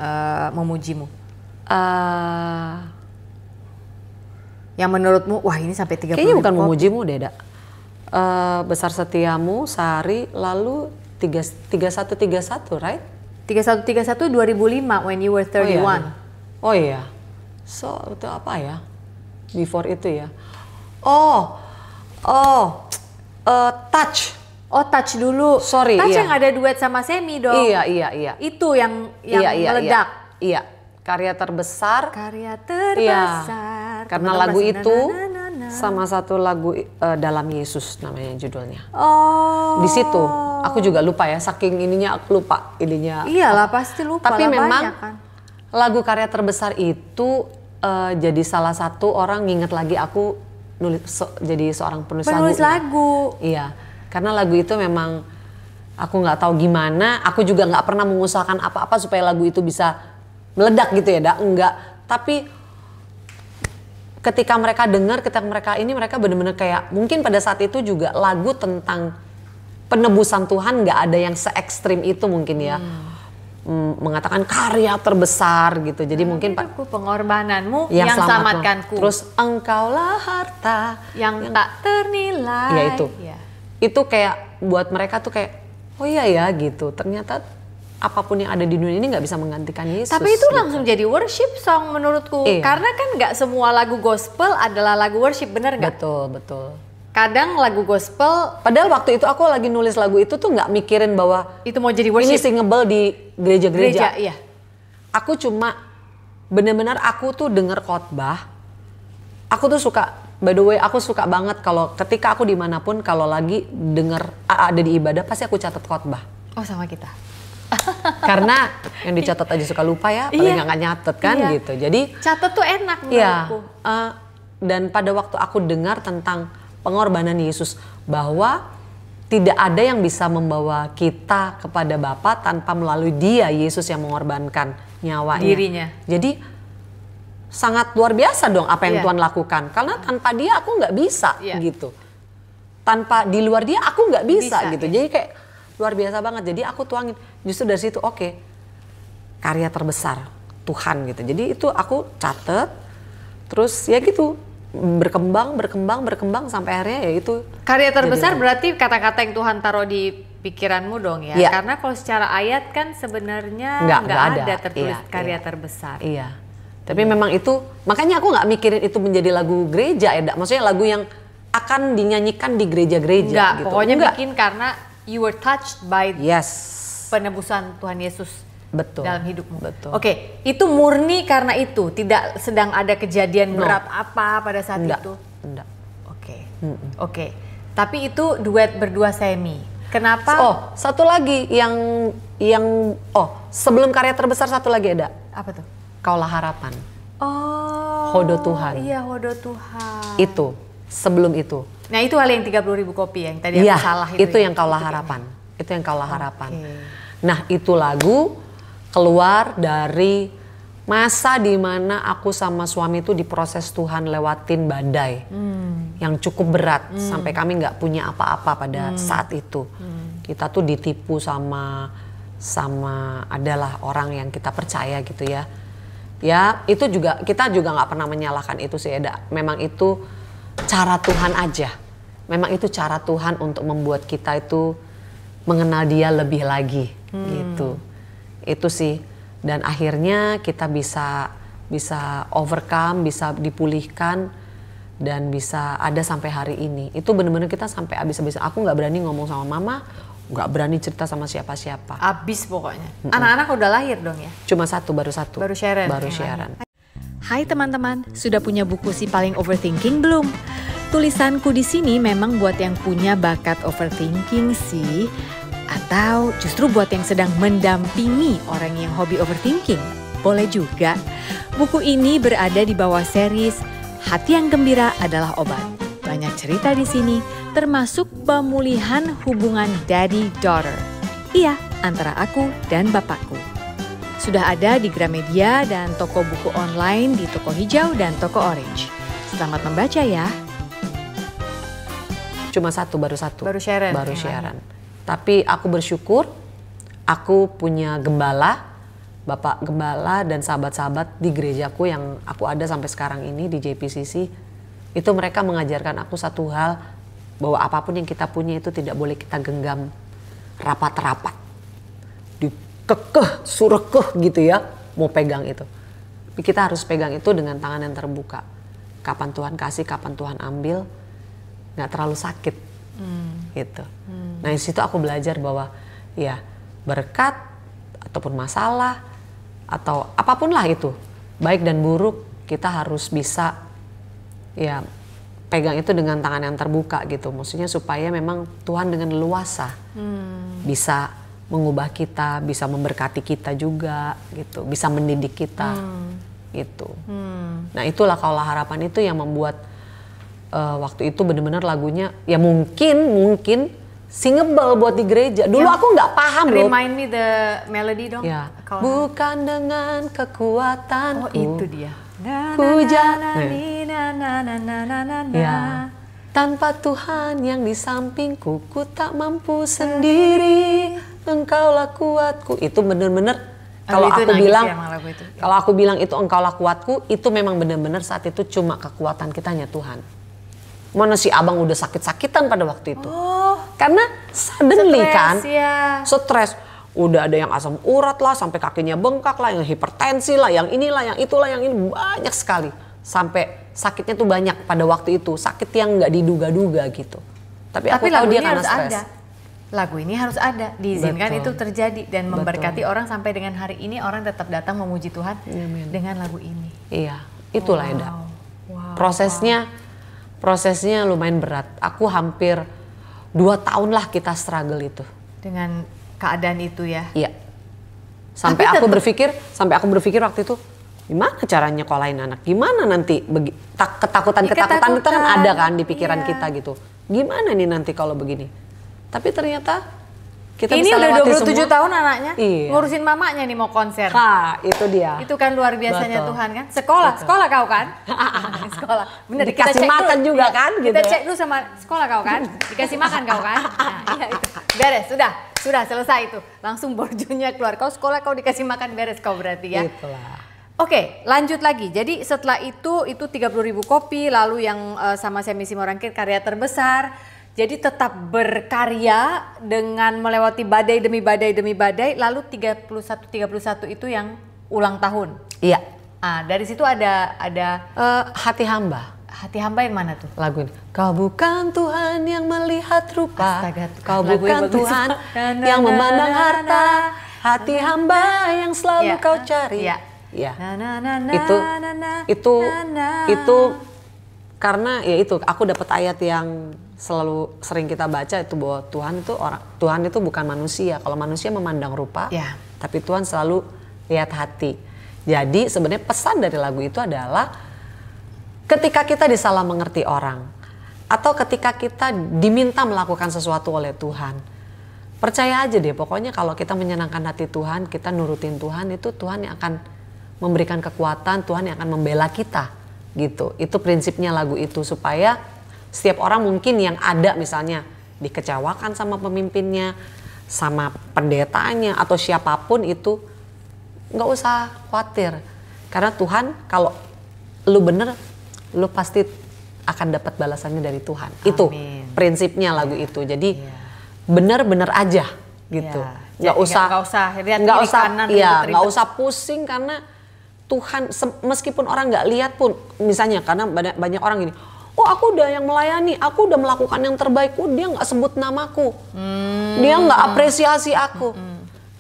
Memujimu? Yang menurutmu, wah ini sampai 30.000 kayaknya bukan Memujimu deh, Besar Setiamu, Sari, lalu 3131, right? 3131 2005 when you were 31. Oh iya. So itu apa ya? Before itu ya. Touch. Oh Touch dulu. Sorry. Touch iya. yang ada duet sama Semi dong. Iya. Itu yang meledak. Iya. Karya terbesar. Karya terbesar. Iya. Karena lagu itu sama satu lagu Dalam Yesus namanya judulnya. Oh. Di situ aku juga lupa ya, saking ininya aku lupa ininya. Iyalah pasti lupa. Tapi lah, memang kan. lagu karya terbesar itu jadi salah satu orang nginget lagi aku jadi seorang penulis lagu. Iya, karena lagu itu memang aku nggak tahu gimana. Aku juga nggak pernah mengusahakan apa-apa supaya lagu itu bisa meledak gitu ya, enggak. Tapi ketika mereka dengar, mereka benar-benar kayak mungkin pada saat itu juga lagu tentang penebusan Tuhan nggak ada yang se-ekstrim itu mungkin ya. Mengatakan karya terbesar gitu. Jadi mungkin pengorbananmu yang selamatkanku. Terus engkaulah harta yang tak ternilai. Ya itu. Ya. Itu kayak buat mereka tuh kayak oh iya ya gitu. Ternyata apapun yang ada di dunia ini nggak bisa menggantikan Yesus. Tapi itu langsung jadi worship song menurutku. Karena kan nggak semua lagu gospel adalah lagu worship, bener nggak? Betul. kadang lagu gospel. Padahal waktu itu aku lagi nulis lagu itu tuh nggak mikirin bahwa itu mau jadi worship. ini singable di gereja-gereja. Iya. Aku cuma bener-bener aku tuh denger khotbah. Aku tuh suka, by the way aku suka banget kalau ketika aku dimanapun kalau lagi denger ada di ibadah pasti aku catat khotbah. Oh sama kita. Karena yang dicatat aja suka lupa ya, paling nggak nyatet kan gitu. Jadi catat tuh enak iya, menurutku. Dan pada waktu aku dengar tentang pengorbanan Yesus bahwa tidak ada yang bisa membawa kita kepada Bapa tanpa melalui Dia, Yesus yang mengorbankan nyawanya. Dirinya. Jadi sangat luar biasa dong apa yang Tuhan lakukan. Karena tanpa Dia aku nggak bisa gitu. Tanpa di luar Dia aku nggak bisa gitu. Jadi kayak luar biasa banget. Jadi aku tuangin. Justru dari situ oke, karya terbesar Tuhan gitu. Jadi itu aku catet. Terus ya gitu. Berkembang sampai akhirnya ya itu karya terbesar berarti kata-kata yang Tuhan taruh di pikiranmu dong ya. Karena kalau secara ayat kan sebenarnya nggak ada tertulis karya terbesar. Iya. Tapi memang itu makanya aku nggak mikirin itu menjadi lagu gereja ya, maksudnya lagu yang akan dinyanyikan di gereja-gereja. Enggak, gitu. pokoknya bikin karena you were touched by penebusan Tuhan Yesus. Betul. Dalam hidupmu. Betul. Oke, itu murni karena itu, tidak sedang ada kejadian berat apa pada saat itu. Enggak. Oke. Tapi itu duet berdua Semi. Kenapa? Oh, satu lagi yang sebelum karya terbesar satu lagi ada. Apa tuh? Kaulah Harapan. Oh. Hodo Tuhan. Iya, Hodo Tuhan. Itu sebelum itu. Nah, itu hal yang 30.000 kopi yang tadi aku salah itu yang Kaulah Harapan. Itu yang Kaulah Harapan. Nah, itu lagu keluar dari masa dimana aku sama suami itu diproses Tuhan lewatin badai yang cukup berat sampai kami nggak punya apa-apa pada saat itu. Kita tuh ditipu sama adalah orang yang kita percaya gitu ya. Ya itu juga kita juga nggak pernah menyalahkan itu sih ya. Memang itu cara Tuhan aja. Memang itu cara Tuhan untuk membuat kita itu mengenal Dia lebih lagi gitu. Itu sih, dan akhirnya kita bisa overcome, bisa dipulihkan dan bisa ada sampai hari ini. Itu benar-benar kita sampai habis-habisan. Aku nggak berani ngomong sama mama, nggak berani cerita sama siapa-siapa. Abis pokoknya. Anak-anak udah lahir dong ya? Cuma baru satu. Baru Sharon. Baru Sharon. Hai teman-teman, sudah punya buku Si Paling Overthinking belum? Tulisanku di sini memang buat yang punya bakat overthinking sih. Atau justru buat yang sedang mendampingi orang yang hobi overthinking. Boleh juga. Buku ini berada di bawah series Hati yang Gembira Adalah Obat. Banyak cerita di sini, termasuk pemulihan hubungan daddy-daughter. Iya, antara aku dan bapakku. Sudah ada di Gramedia dan toko buku online di Toko Hijau dan Toko Orange. Selamat membaca ya. Cuma baru satu. Baru Sharon. Baru Sharon. Tapi aku bersyukur aku punya gembala, bapak gembala dan sahabat-sahabat di gerejaku yang aku ada sampai sekarang ini di JPCC. Itu mereka mengajarkan aku satu hal, bahwa apapun yang kita punya itu tidak boleh kita genggam rapat-rapat. Dikekeh, surekeh gitu ya, mau pegang itu. Tapi kita harus pegang itu dengan tangan yang terbuka. Kapan Tuhan kasih, kapan Tuhan ambil, gak terlalu sakit gitu. Nah di situ aku belajar bahwa ya berkat ataupun masalah atau apapun lah itu, baik dan buruk, kita harus bisa ya pegang itu dengan tangan yang terbuka gitu. Maksudnya supaya memang Tuhan dengan leluasa bisa mengubah kita, bisa memberkati kita juga gitu, bisa mendidik kita gitu. Nah itulah Kaulah Harapan itu yang membuat waktu itu benar-benar lagunya ya mungkin singable buat di gereja. Dulu aku nggak paham loh. Remind me the melody dong. Ya. Bukan dengan kekuatanku. Oh itu dia. Ya. Tanpa Tuhan yang di sampingku, ku tak mampu sendiri. Engkaulah kuatku. Itu benar-benar kalau aku bilang itu engkaulah kuatku, itu memang benar-benar saat itu cuma kekuatan kitanya Tuhan. Mana si abang udah sakit-sakitan pada waktu itu. Karena suddenly kan, stres. Udah ada yang asam urat lah, sampai kakinya bengkak lah, yang hipertensi lah, yang inilah, yang itulah, yang ini banyak sekali. Sampai sakitnya tuh banyak pada waktu itu, sakit yang nggak diduga-duga gitu. Tapi aku tahu dia karena stres. Lagu ini harus ada, diizinkan Betul. itu terjadi dan Betul. memberkati orang sampai dengan hari ini orang tetap datang memuji Tuhan dengan lagu ini. Iya, itulah Eda. Wow. Prosesnya lumayan berat. Aku hampir 2 tahun lah kita struggle itu. Dengan keadaan itu ya. Iya. Sampai aku berpikir waktu itu, gimana caranya kolain anak? Gimana nanti ketakutan itu kan ada kan di pikiran kita gitu. Gimana nih nanti kalau begini? Tapi ternyata kita ini bisa udah lewati 27 semua. tahun anaknya, Iya. ngurusin mamanya nih mau konser. Itu dia. Itu kan luar biasanya Betul. Tuhan kan. Sekolah kau kan? Sekolah. Bener, Dikasih makan dulu. juga kan gitu. Kita cek dulu sama sekolah kau kan. Dikasih makan kau kan. Nah, iya itu. Beres, sudah selesai itu. Langsung borjunya keluar. Kau sekolah kau dikasih makan beres kau berarti ya. Itulah. Oke, lanjut lagi. Jadi setelah itu 30.000 kopi, lalu yang sama Semi Simorangkir karya terbesar. Jadi tetap berkarya dengan melewati badai demi badai, lalu 31 itu yang ulang tahun. Iya. Dari situ ada Hati hamba. Hati hamba yang mana tuh? Lagu ini. Kau bukan Tuhan yang melihat rupa. Astaga, Kau lagu yang bukan bagus. Tuhan yang memandang harta. Hati hamba yang selalu kau cari. Iya. Ya. Itu Itu karena ya itu aku dapat ayat yang selalu sering kita baca itu bahwa Tuhan itu bukan manusia. Kalau manusia memandang rupa, ya. tapi Tuhan selalu lihat hati. Jadi sebenarnya pesan dari lagu itu adalah ketika kita disalah mengerti orang atau ketika kita diminta melakukan sesuatu oleh Tuhan, percaya aja deh pokoknya kalau kita menyenangkan hati Tuhan, kita nurutin Tuhan, itu Tuhan yang akan memberikan kekuatan, Tuhan yang akan membela kita gitu. Itu prinsipnya lagu itu supaya setiap orang mungkin yang ada misalnya dikecewakan sama pemimpinnya, sama pendetanya atau siapapun itu nggak usah khawatir. Karena Tuhan kalau lu bener, lu pasti akan dapat balasannya dari Tuhan. Amin. Itu prinsipnya lagu itu. Jadi bener-bener aja gitu. Nggak usah pusing karena Tuhan meskipun orang nggak lihat pun, misalnya karena banyak orang gini, oh aku udah yang melayani, aku udah melakukan yang terbaik, dia nggak sebut namaku, dia nggak apresiasi aku.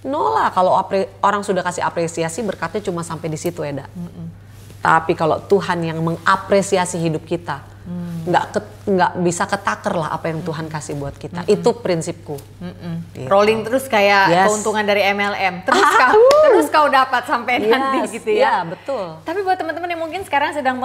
No lah, kalau orang sudah kasih apresiasi berkatnya cuma sampai di situ Eda. Tapi kalau Tuhan yang mengapresiasi hidup kita, nggak bisa ketaker lah apa yang Tuhan kasih buat kita. Itu prinsipku. Gitu. Rolling terus kayak keuntungan dari MLM. Terus kau dapat sampai nanti gitu ya. Iya, betul. Tapi buat teman-teman yang mungkin sekarang sedang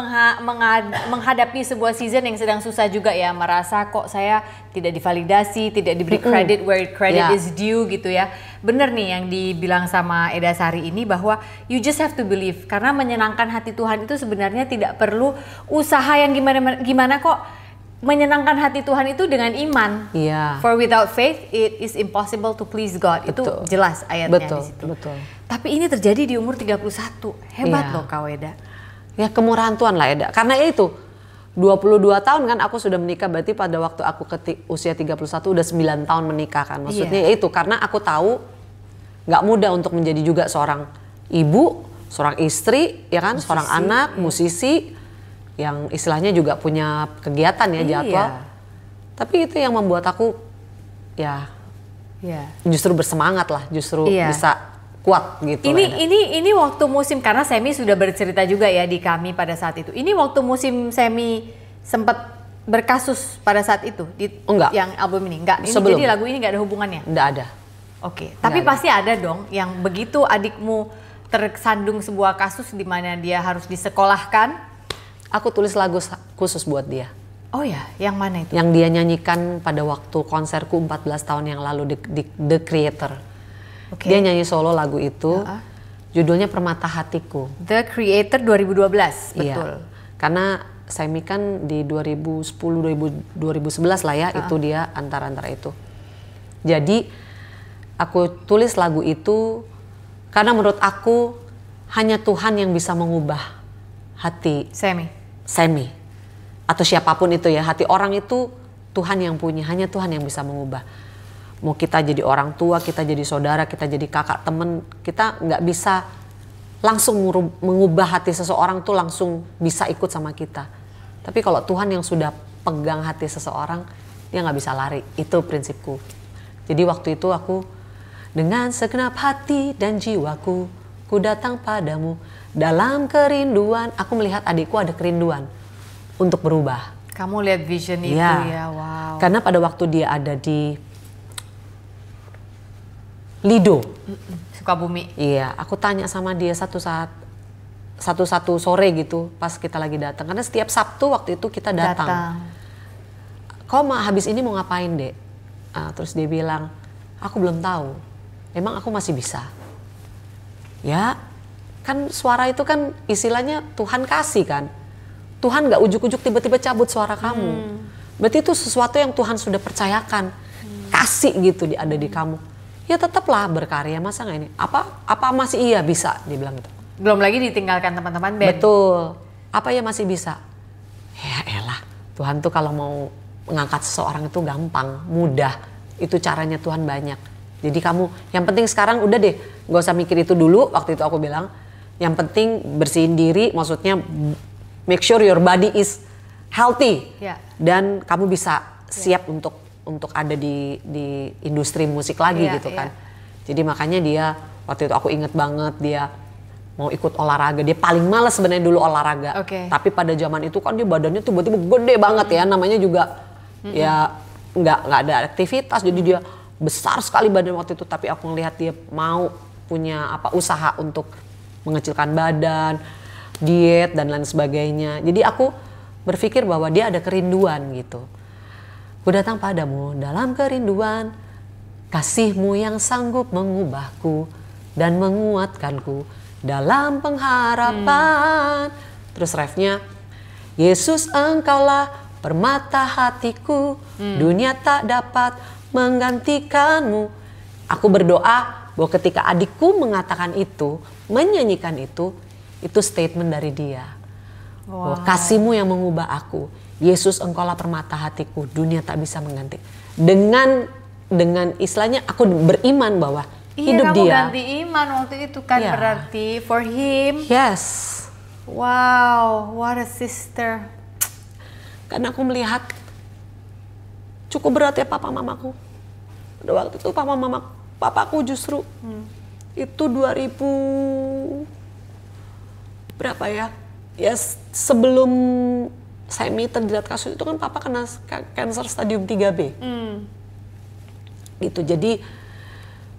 menghadapi sebuah season yang sedang susah juga ya, merasa kok saya tidak divalidasi, tidak diberi credit where credit is due gitu ya. Bener nih yang dibilang sama Eda Sari ini bahwa you just have to believe, karena menyenangkan hati Tuhan itu sebenarnya tidak perlu usaha yang gimana kok. Menyenangkan hati Tuhan itu dengan iman. Iya. For without faith it is impossible to please God. Betul. Itu jelas ayatnya di situ. Betul. Tapi ini terjadi di umur 31. Hebat loh Kak Eda. Ya kemurahan Tuhan lah Eda. Karena itu 22 tahun kan aku sudah menikah, berarti pada waktu aku usia 31 udah 9 tahun menikah kan. Maksudnya itu karena aku tahu gak mudah untuk menjadi juga seorang ibu, seorang istri, ya kan, seorang anak, musisi, yang istilahnya juga punya kegiatan ya, jadwal. Tapi itu yang membuat aku justru bersemangat lah, justru bisa kuat gitu. Ini waktu musim, karena Semi sudah bercerita juga ya di kami pada saat itu. Ini waktu musim Semi sempat berkasus pada saat itu enggak. Yang album ini enggak. Ini Sebelum. jadi lagu ini enggak ada hubungannya. Enggak ada. Oke. Tapi pasti ada dong yang begitu adikmu tersandung sebuah kasus di mana dia harus disekolahkan. Aku tulis lagu khusus buat dia. Oh ya, yang mana itu? Yang dia nyanyikan pada waktu konserku 14 tahun yang lalu di The Creator. Okay. Dia nyanyi solo lagu itu. Judulnya Permata Hatiku. The Creator 2012, betul. Iya. Karena Semi kan di 2010 2011 lah ya, itu dia antara itu. Jadi aku tulis lagu itu karena menurut aku hanya Tuhan yang bisa mengubah hati Semi atau siapapun itu ya. Hati orang itu Tuhan yang punya, hanya Tuhan yang bisa mengubah. Mau kita jadi orang tua, kita jadi saudara, kita jadi kakak, temen, kita nggak bisa langsung mengubah hati seseorang tuh langsung bisa ikut sama kita. Tapi kalau Tuhan yang sudah pegang hati seseorang, dia nggak bisa lari. Itu prinsipku. Jadi waktu itu aku dengan segenap hati dan jiwaku, ku datang padamu dalam kerinduan. Aku melihat adikku ada kerinduan untuk berubah. Kamu lihat vision itu ya, wow. Karena pada waktu dia ada di Lido, Sukabumi. iya, aku tanya sama dia satu sore gitu, pas kita lagi datang. Karena setiap Sabtu waktu itu kita datang. Kau habis ini mau ngapain, Dek? Terus dia bilang, aku belum tahu. Emang aku masih bisa? Ya, kan suara itu kan istilahnya Tuhan kasih kan. Tuhan gak ujuk-ujuk tiba-tiba cabut suara kamu. Berarti itu sesuatu yang Tuhan sudah percayakan. Kasih gitu ada di kamu. Ya tetaplah berkarya, masa gak ini? Apa masih iya bisa, dia bilang gitu. Belum lagi ditinggalkan teman-teman band. Betul. Apa ya masih bisa? Ya elah, Tuhan tuh kalau mau mengangkat seseorang itu gampang, mudah. Itu caranya Tuhan banyak. Jadi kamu, yang penting sekarang udah deh, gak usah mikir itu dulu. Waktu itu aku bilang, yang penting bersihin diri, maksudnya make sure your body is healthy. Dan kamu bisa siap untuk ada di industri musik lagi gitu kan. Jadi makanya dia, waktu itu aku inget banget dia mau ikut olahraga. Dia paling males sebenarnya dulu olahraga. Tapi pada zaman itu kan dia badannya tuh tiba-tiba gede banget ya. Namanya juga ya nggak ada aktivitas. Jadi dia besar sekali badan waktu itu. Tapi aku ngelihat dia mau punya usaha untuk mengecilkan badan, diet dan lain sebagainya. Jadi aku berpikir bahwa dia ada kerinduan gitu. Ku datang padamu dalam kerinduan, kasih-Mu yang sanggup mengubahku dan menguatkanku dalam pengharapan. Terus refnya, Yesus Engkaulah permata hatiku, dunia tak dapat menggantikanmu. Aku berdoa bahwa ketika adikku mengatakan itu, menyanyikan itu statement dari dia. Bahwa kasih-Mu yang mengubah aku. Yesus Engkaulah permata hatiku, dunia tak bisa mengganti. Dengan istilahnya aku beriman bahwa hidup kamu dia. ganti iman waktu itu kan berarti for him. Yes. Wow, what a sister. Karena aku melihat cukup berat ya papa mamaku. Pada waktu itu papaku justru itu 2000 berapa ya? Ya sebelum Semi terjerat kasus itu kan papa kena kanker stadium 3B. Gitu. Jadi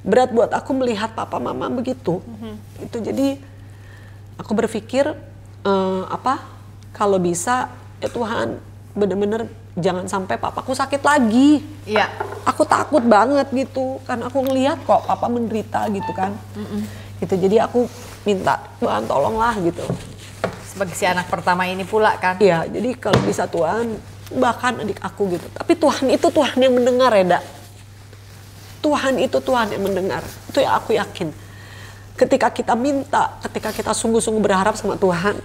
berat buat aku melihat papa mama begitu. Itu jadi aku berpikir kalau bisa ya Tuhan bener-bener jangan sampai papaku sakit lagi. Iya. Aku takut banget gitu karena aku ngelihat kok papa menderita gitu kan. Gitu. Jadi aku minta Tuhan tolonglah gitu. Sebagai si anak pertama ini pula kan. Iya, jadi kalau bisa Tuhan, bahkan adik aku gitu. Tapi Tuhan itu Tuhan yang mendengar ya, Dak. Tuhan itu Tuhan yang mendengar. Itu yang aku yakin. Ketika kita minta, ketika kita sungguh-sungguh berharap sama Tuhan,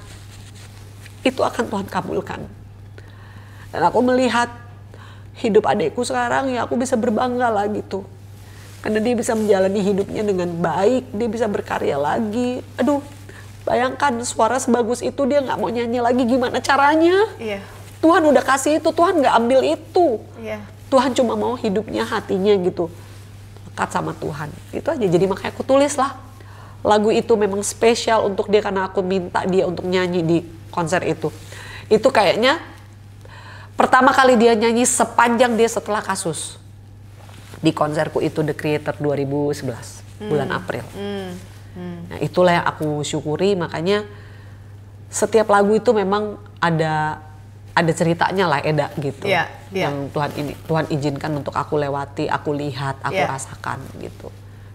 itu akan Tuhan kabulkan. Dan aku melihat hidup adikku sekarang ya aku bisa berbangga lah gitu. Karena dia bisa menjalani hidupnya dengan baik, dia bisa berkarya lagi. Aduh. Bayangkan suara sebagus itu dia nggak mau nyanyi lagi, gimana caranya? Tuhan udah kasih itu, Tuhan nggak ambil itu. Tuhan cuma mau hidupnya, hatinya gitu lekat sama Tuhan. Itu aja. Jadi makanya aku tulis lah lagu itu memang spesial untuk dia karena aku minta dia untuk nyanyi di konser itu. Itu kayaknya pertama kali dia nyanyi sepanjang dia setelah kasus di konserku itu The Creator 2011 bulan April. Nah itulah yang aku syukuri, makanya setiap lagu itu memang ada ceritanya lah Eda gitu. Yang Tuhan izinkan untuk aku lewati, aku lihat, aku rasakan gitu.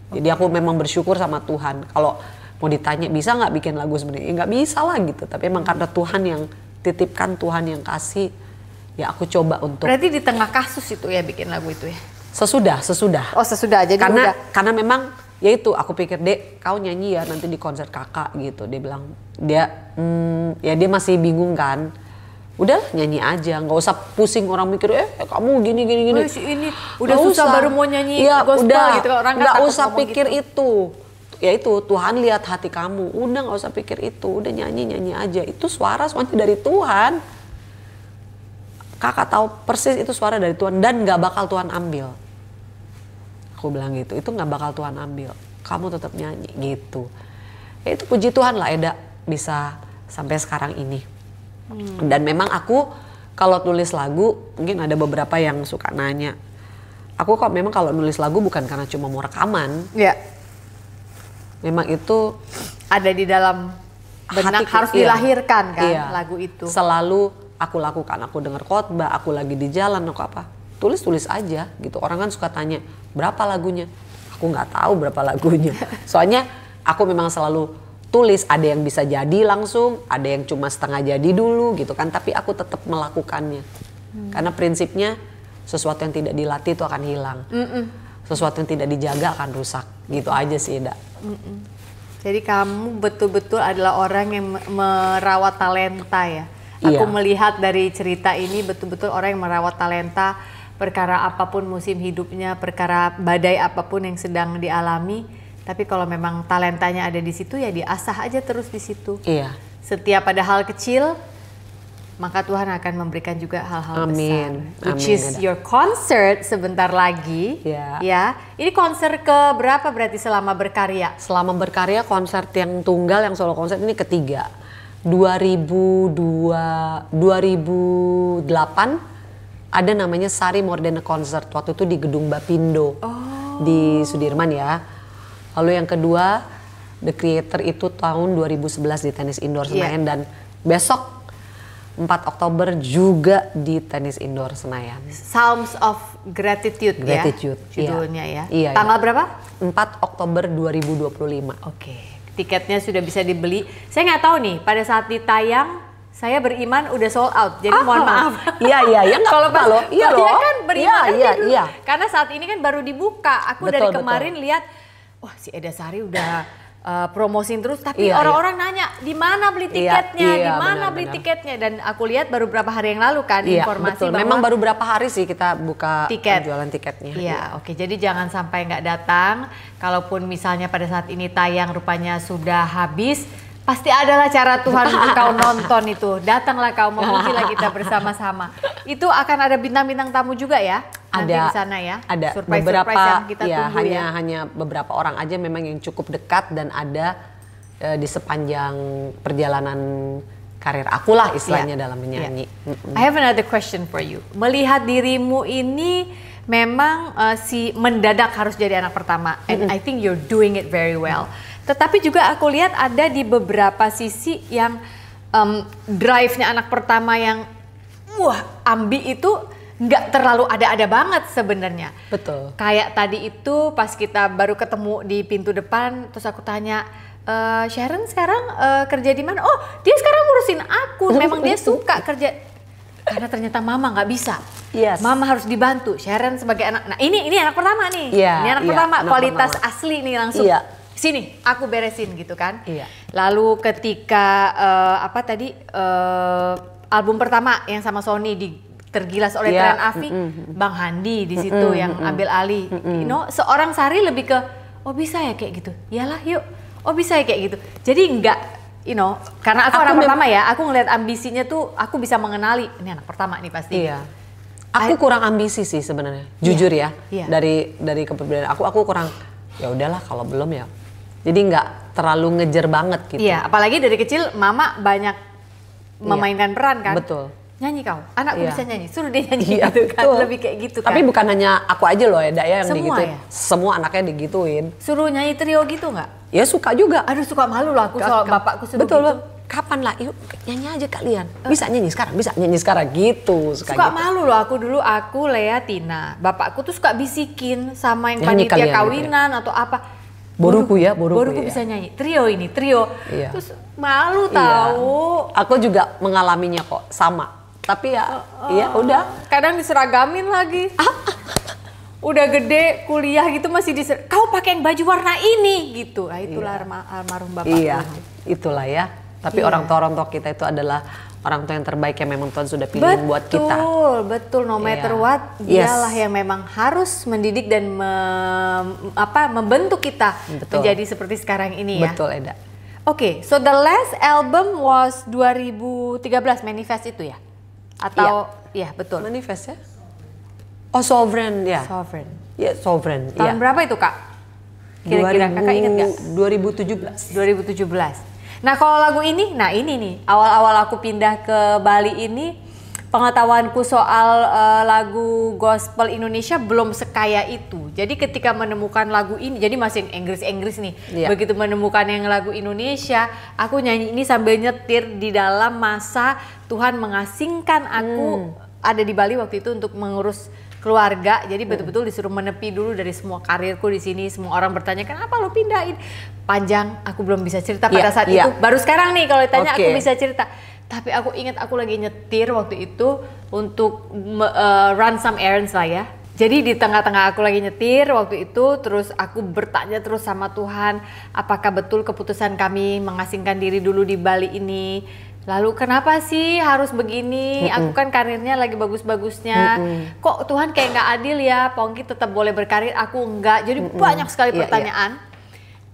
Jadi aku memang bersyukur sama Tuhan. Kalau mau ditanya bisa nggak bikin lagu sebenarnya? Nggak bisa lah gitu. Tapi emang karena Tuhan yang titipkan, Tuhan yang kasih, ya aku coba untuk. Berarti di tengah kasus itu ya bikin lagu itu ya? Sesudah. Oh sesudah, jadi karena memang ya itu aku pikir, Dek, kau nyanyi ya nanti di konser kakak gitu. Dia bilang, dia masih bingung kan. Udah nyanyi aja, nggak usah pusing orang mikir, kamu gini. Oh, ini udah susah baru mau nyanyi gospel gitu. Orang nggak usah pikir gitu. Itu. ya itu Tuhan lihat hati kamu, udah nggak usah pikir itu, udah nyanyi aja, itu suara semuanya dari Tuhan. Kakak tahu persis itu suara dari Tuhan dan nggak bakal Tuhan ambil. Aku bilang gitu, itu nggak bakal Tuhan ambil, kamu tetap nyanyi gitu. Ya itu puji Tuhan lah Eda bisa sampai sekarang ini. Dan memang aku kalau tulis lagu, mungkin ada beberapa yang suka nanya, aku kok memang kalau nulis lagu bukan karena cuma mau rekaman. Ya. Memang itu ada di dalam benak, hati, harus dilahirkan kan lagu itu. Selalu aku lakukan, aku dengar khotbah, aku lagi di jalan, aku apa, tulis aja gitu. Orang kan suka tanya berapa lagunya, aku nggak tahu berapa lagunya. Soalnya aku memang selalu tulis, ada yang bisa jadi langsung, ada yang cuma setengah jadi dulu gitu kan, tapi aku tetap melakukannya. Karena prinsipnya sesuatu yang tidak dilatih itu akan hilang. Sesuatu yang tidak dijaga akan rusak. Gitu aja sih, Eda. Jadi kamu betul-betul adalah orang yang merawat talenta ya. Aku melihat dari cerita ini betul-betul orang yang merawat talenta, perkara apapun musim hidupnya, perkara badai apapun yang sedang dialami. Tapi kalau memang talentanya ada di situ ya diasah aja terus di situ. Iya. Setiap ada hal kecil, maka Tuhan akan memberikan juga hal-hal besar. Which is your concert sebentar lagi. Ya. Ini konser ke berapa berarti selama berkarya? Selama berkarya konser yang tunggal, yang solo konser ini ketiga. 2008 ada namanya Sari Mordena Concert. Waktu itu di Gedung Bapindo di Sudirman ya. Lalu yang kedua The Creator itu tahun 2011 di Tenis Indoor Senayan dan besok 4 Oktober juga di Tenis Indoor Senayan. Psalms of Gratitude ya judulnya ya. Tanggal berapa? 4 Oktober 2025. Oke. Tiketnya sudah bisa dibeli. Saya nggak tahu nih pada saat ditayang saya beriman udah sold out. Jadi mohon maaf. Iya nggak kalau apa loh. Iya loh. Kan beriman dulu. Iya. Karena saat ini kan baru dibuka. Aku dari kemarin lihat wah si Eda Sari udah promosiin terus, tapi orang-orang nanya di mana beli tiketnya, di mana beli tiketnya, dan aku lihat baru berapa hari yang lalu kan informasi bahwa memang baru berapa hari sih kita buka jualan tiketnya. Oke. Jadi jangan sampai nggak datang. Kalaupun misalnya pada saat ini tayang rupanya sudah habis, pasti adalah cara Tuhan untuk kau nonton itu. Datanglah kau, memujilah kita bersama-sama. Itu akan ada bintang-bintang tamu juga ya? Nanti di sana ya. Ada beberapa yang kita tunggu hanya beberapa orang aja memang yang cukup dekat dan ada di sepanjang perjalanan karir aku lah istilahnya dalam menyanyi. I have another question for you. Melihat dirimu ini memang si mendadak harus jadi anak pertama, and I think you're doing it very well. Tetapi juga aku lihat ada di beberapa sisi yang drive-nya anak pertama yang ambi itu nggak terlalu ada-ada banget sebenarnya. Betul. Kayak tadi itu pas kita baru ketemu di pintu depan, terus aku tanya, Sharon sekarang kerja di mana? Oh, dia sekarang ngurusin aku. Memang dia suka kerja. Karena ternyata mama nggak bisa. Mama harus dibantu. Sharon sebagai anak. Nah ini anak pertama nih. Ini anak pertama. Kualitas asli nih langsung. Sini, aku beresin gitu kan. Lalu ketika album pertama yang sama Sony tergilas oleh Tren Afi, Bang Handi di situ yang ambil alih. Seorang Sari lebih ke, oh bisa ya kayak gitu. Iyalah yuk. Oh bisa ya kayak gitu. Jadi enggak, karena aku anak pertama ya, aku ngeliat ambisinya tuh, aku bisa mengenali ini anak pertama nih pasti. Aku kurang ambisi sih sebenarnya, jujur ya. Dari kepribadian aku kurang. Ya udahlah kalau belum ya. Jadi nggak terlalu ngejar banget gitu. Apalagi dari kecil mama banyak memainkan peran kan. Betul. Nyanyi kau, anakku bisa nyanyi, suruh dia nyanyi gitu kan, lebih kayak gitu kan. Tapi bukan hanya aku aja loh Eda yang digituin. Ya? Semua anaknya digituin. Suruh nyanyi trio gitu nggak? Ya suka juga. Aduh suka malu loh aku soal bapakku suruh betul, gitu. Kapan lah, yuk nyanyi aja kalian. Bisa nyanyi sekarang gitu. Suka gitu. malu loh aku Lea Tina. Bapakku tuh suka bisikin sama yang panitia kawinan atau apa. Boruku bisa nyanyi. Trio. Terus malu tahu. Aku juga mengalaminya kok, sama. Tapi ya udah. Kadang diseragamin lagi. Udah gede kuliah gitu masih kau pakai yang baju warna ini gitu. Itulah almarhum bapakku. Itulah ya. Tapi orang tua kita itu adalah orang tua yang terbaik yang memang Tuhan sudah pilih buat kita. Betul, no matter what, dialah yang memang harus mendidik dan membentuk kita menjadi seperti sekarang ini ya. Betul, Eda. Oke, so the last album was 2013, Manifest itu ya? Atau ya betul. Manifest ya? Oh, Sovereign ya. Sovereign. Ya, Sovereign. Tahun berapa itu, Kak? Kira-kira Kakak ingat nggak? 2017. 2017. Nah, kalau lagu ini, nah ini nih, awal-awal aku pindah ke Bali ini, pengetahuanku soal lagu gospel Indonesia belum sekaya itu. Jadi ketika menemukan lagu ini, jadi masih Inggris nih. Begitu menemukan yang lagu Indonesia, aku nyanyi ini sambil nyetir di dalam masa Tuhan mengasingkan aku ada di Bali waktu itu untuk mengurus keluarga. Jadi betul-betul disuruh menepi dulu dari semua karirku di sini. Semua orang bertanya, kenapa lo pindahin? Panjang, aku belum bisa cerita pada saat itu. Baru sekarang nih kalau ditanya aku bisa cerita. Tapi aku ingat aku lagi nyetir waktu itu untuk run some errands lah ya. Jadi di tengah-tengah aku lagi nyetir waktu itu, terus aku bertanya terus sama Tuhan, apakah betul keputusan kami mengasingkan diri dulu di Bali ini? Lalu kenapa sih harus begini? Aku kan karirnya lagi bagus-bagusnya. Kok Tuhan kayak nggak adil ya? Pongki tetap boleh berkarir, aku enggak. Jadi banyak sekali pertanyaan.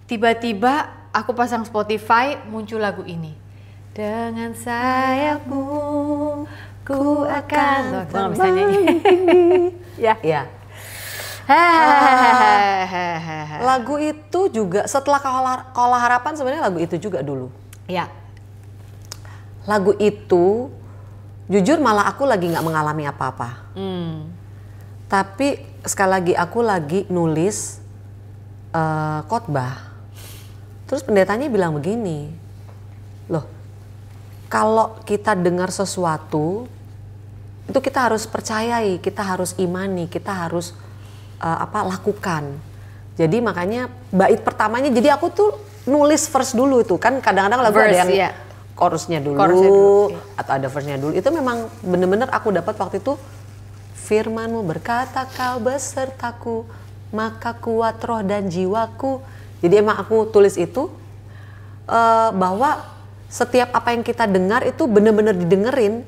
Tiba-tiba aku pasang Spotify, muncul lagu ini. Dengan sayapmu ku akan. Nggak bisa nyanyi. Ya. Lagu itu juga setelah Kaulah Harapan sebenarnya lagu itu juga dulu. Ya. Lagu itu jujur malah aku lagi nggak mengalami apa-apa. Tapi sekali lagi aku lagi nulis khotbah. Terus pendetanya bilang begini, loh kalau kita dengar sesuatu itu kita harus percayai, kita harus imani, kita harus lakukan. Jadi makanya bait pertamanya, jadi aku tuh nulis verse dulu itu kan kadang-kadang lagu ada yang chorusnya dulu atau ada verse-nya dulu. Itu memang bener-bener aku dapat waktu itu, firman-Mu berkata kau besertaku, maka kuat roh dan jiwaku. Jadi emang aku tulis itu bahwa setiap apa yang kita dengar itu benar-benar didengerin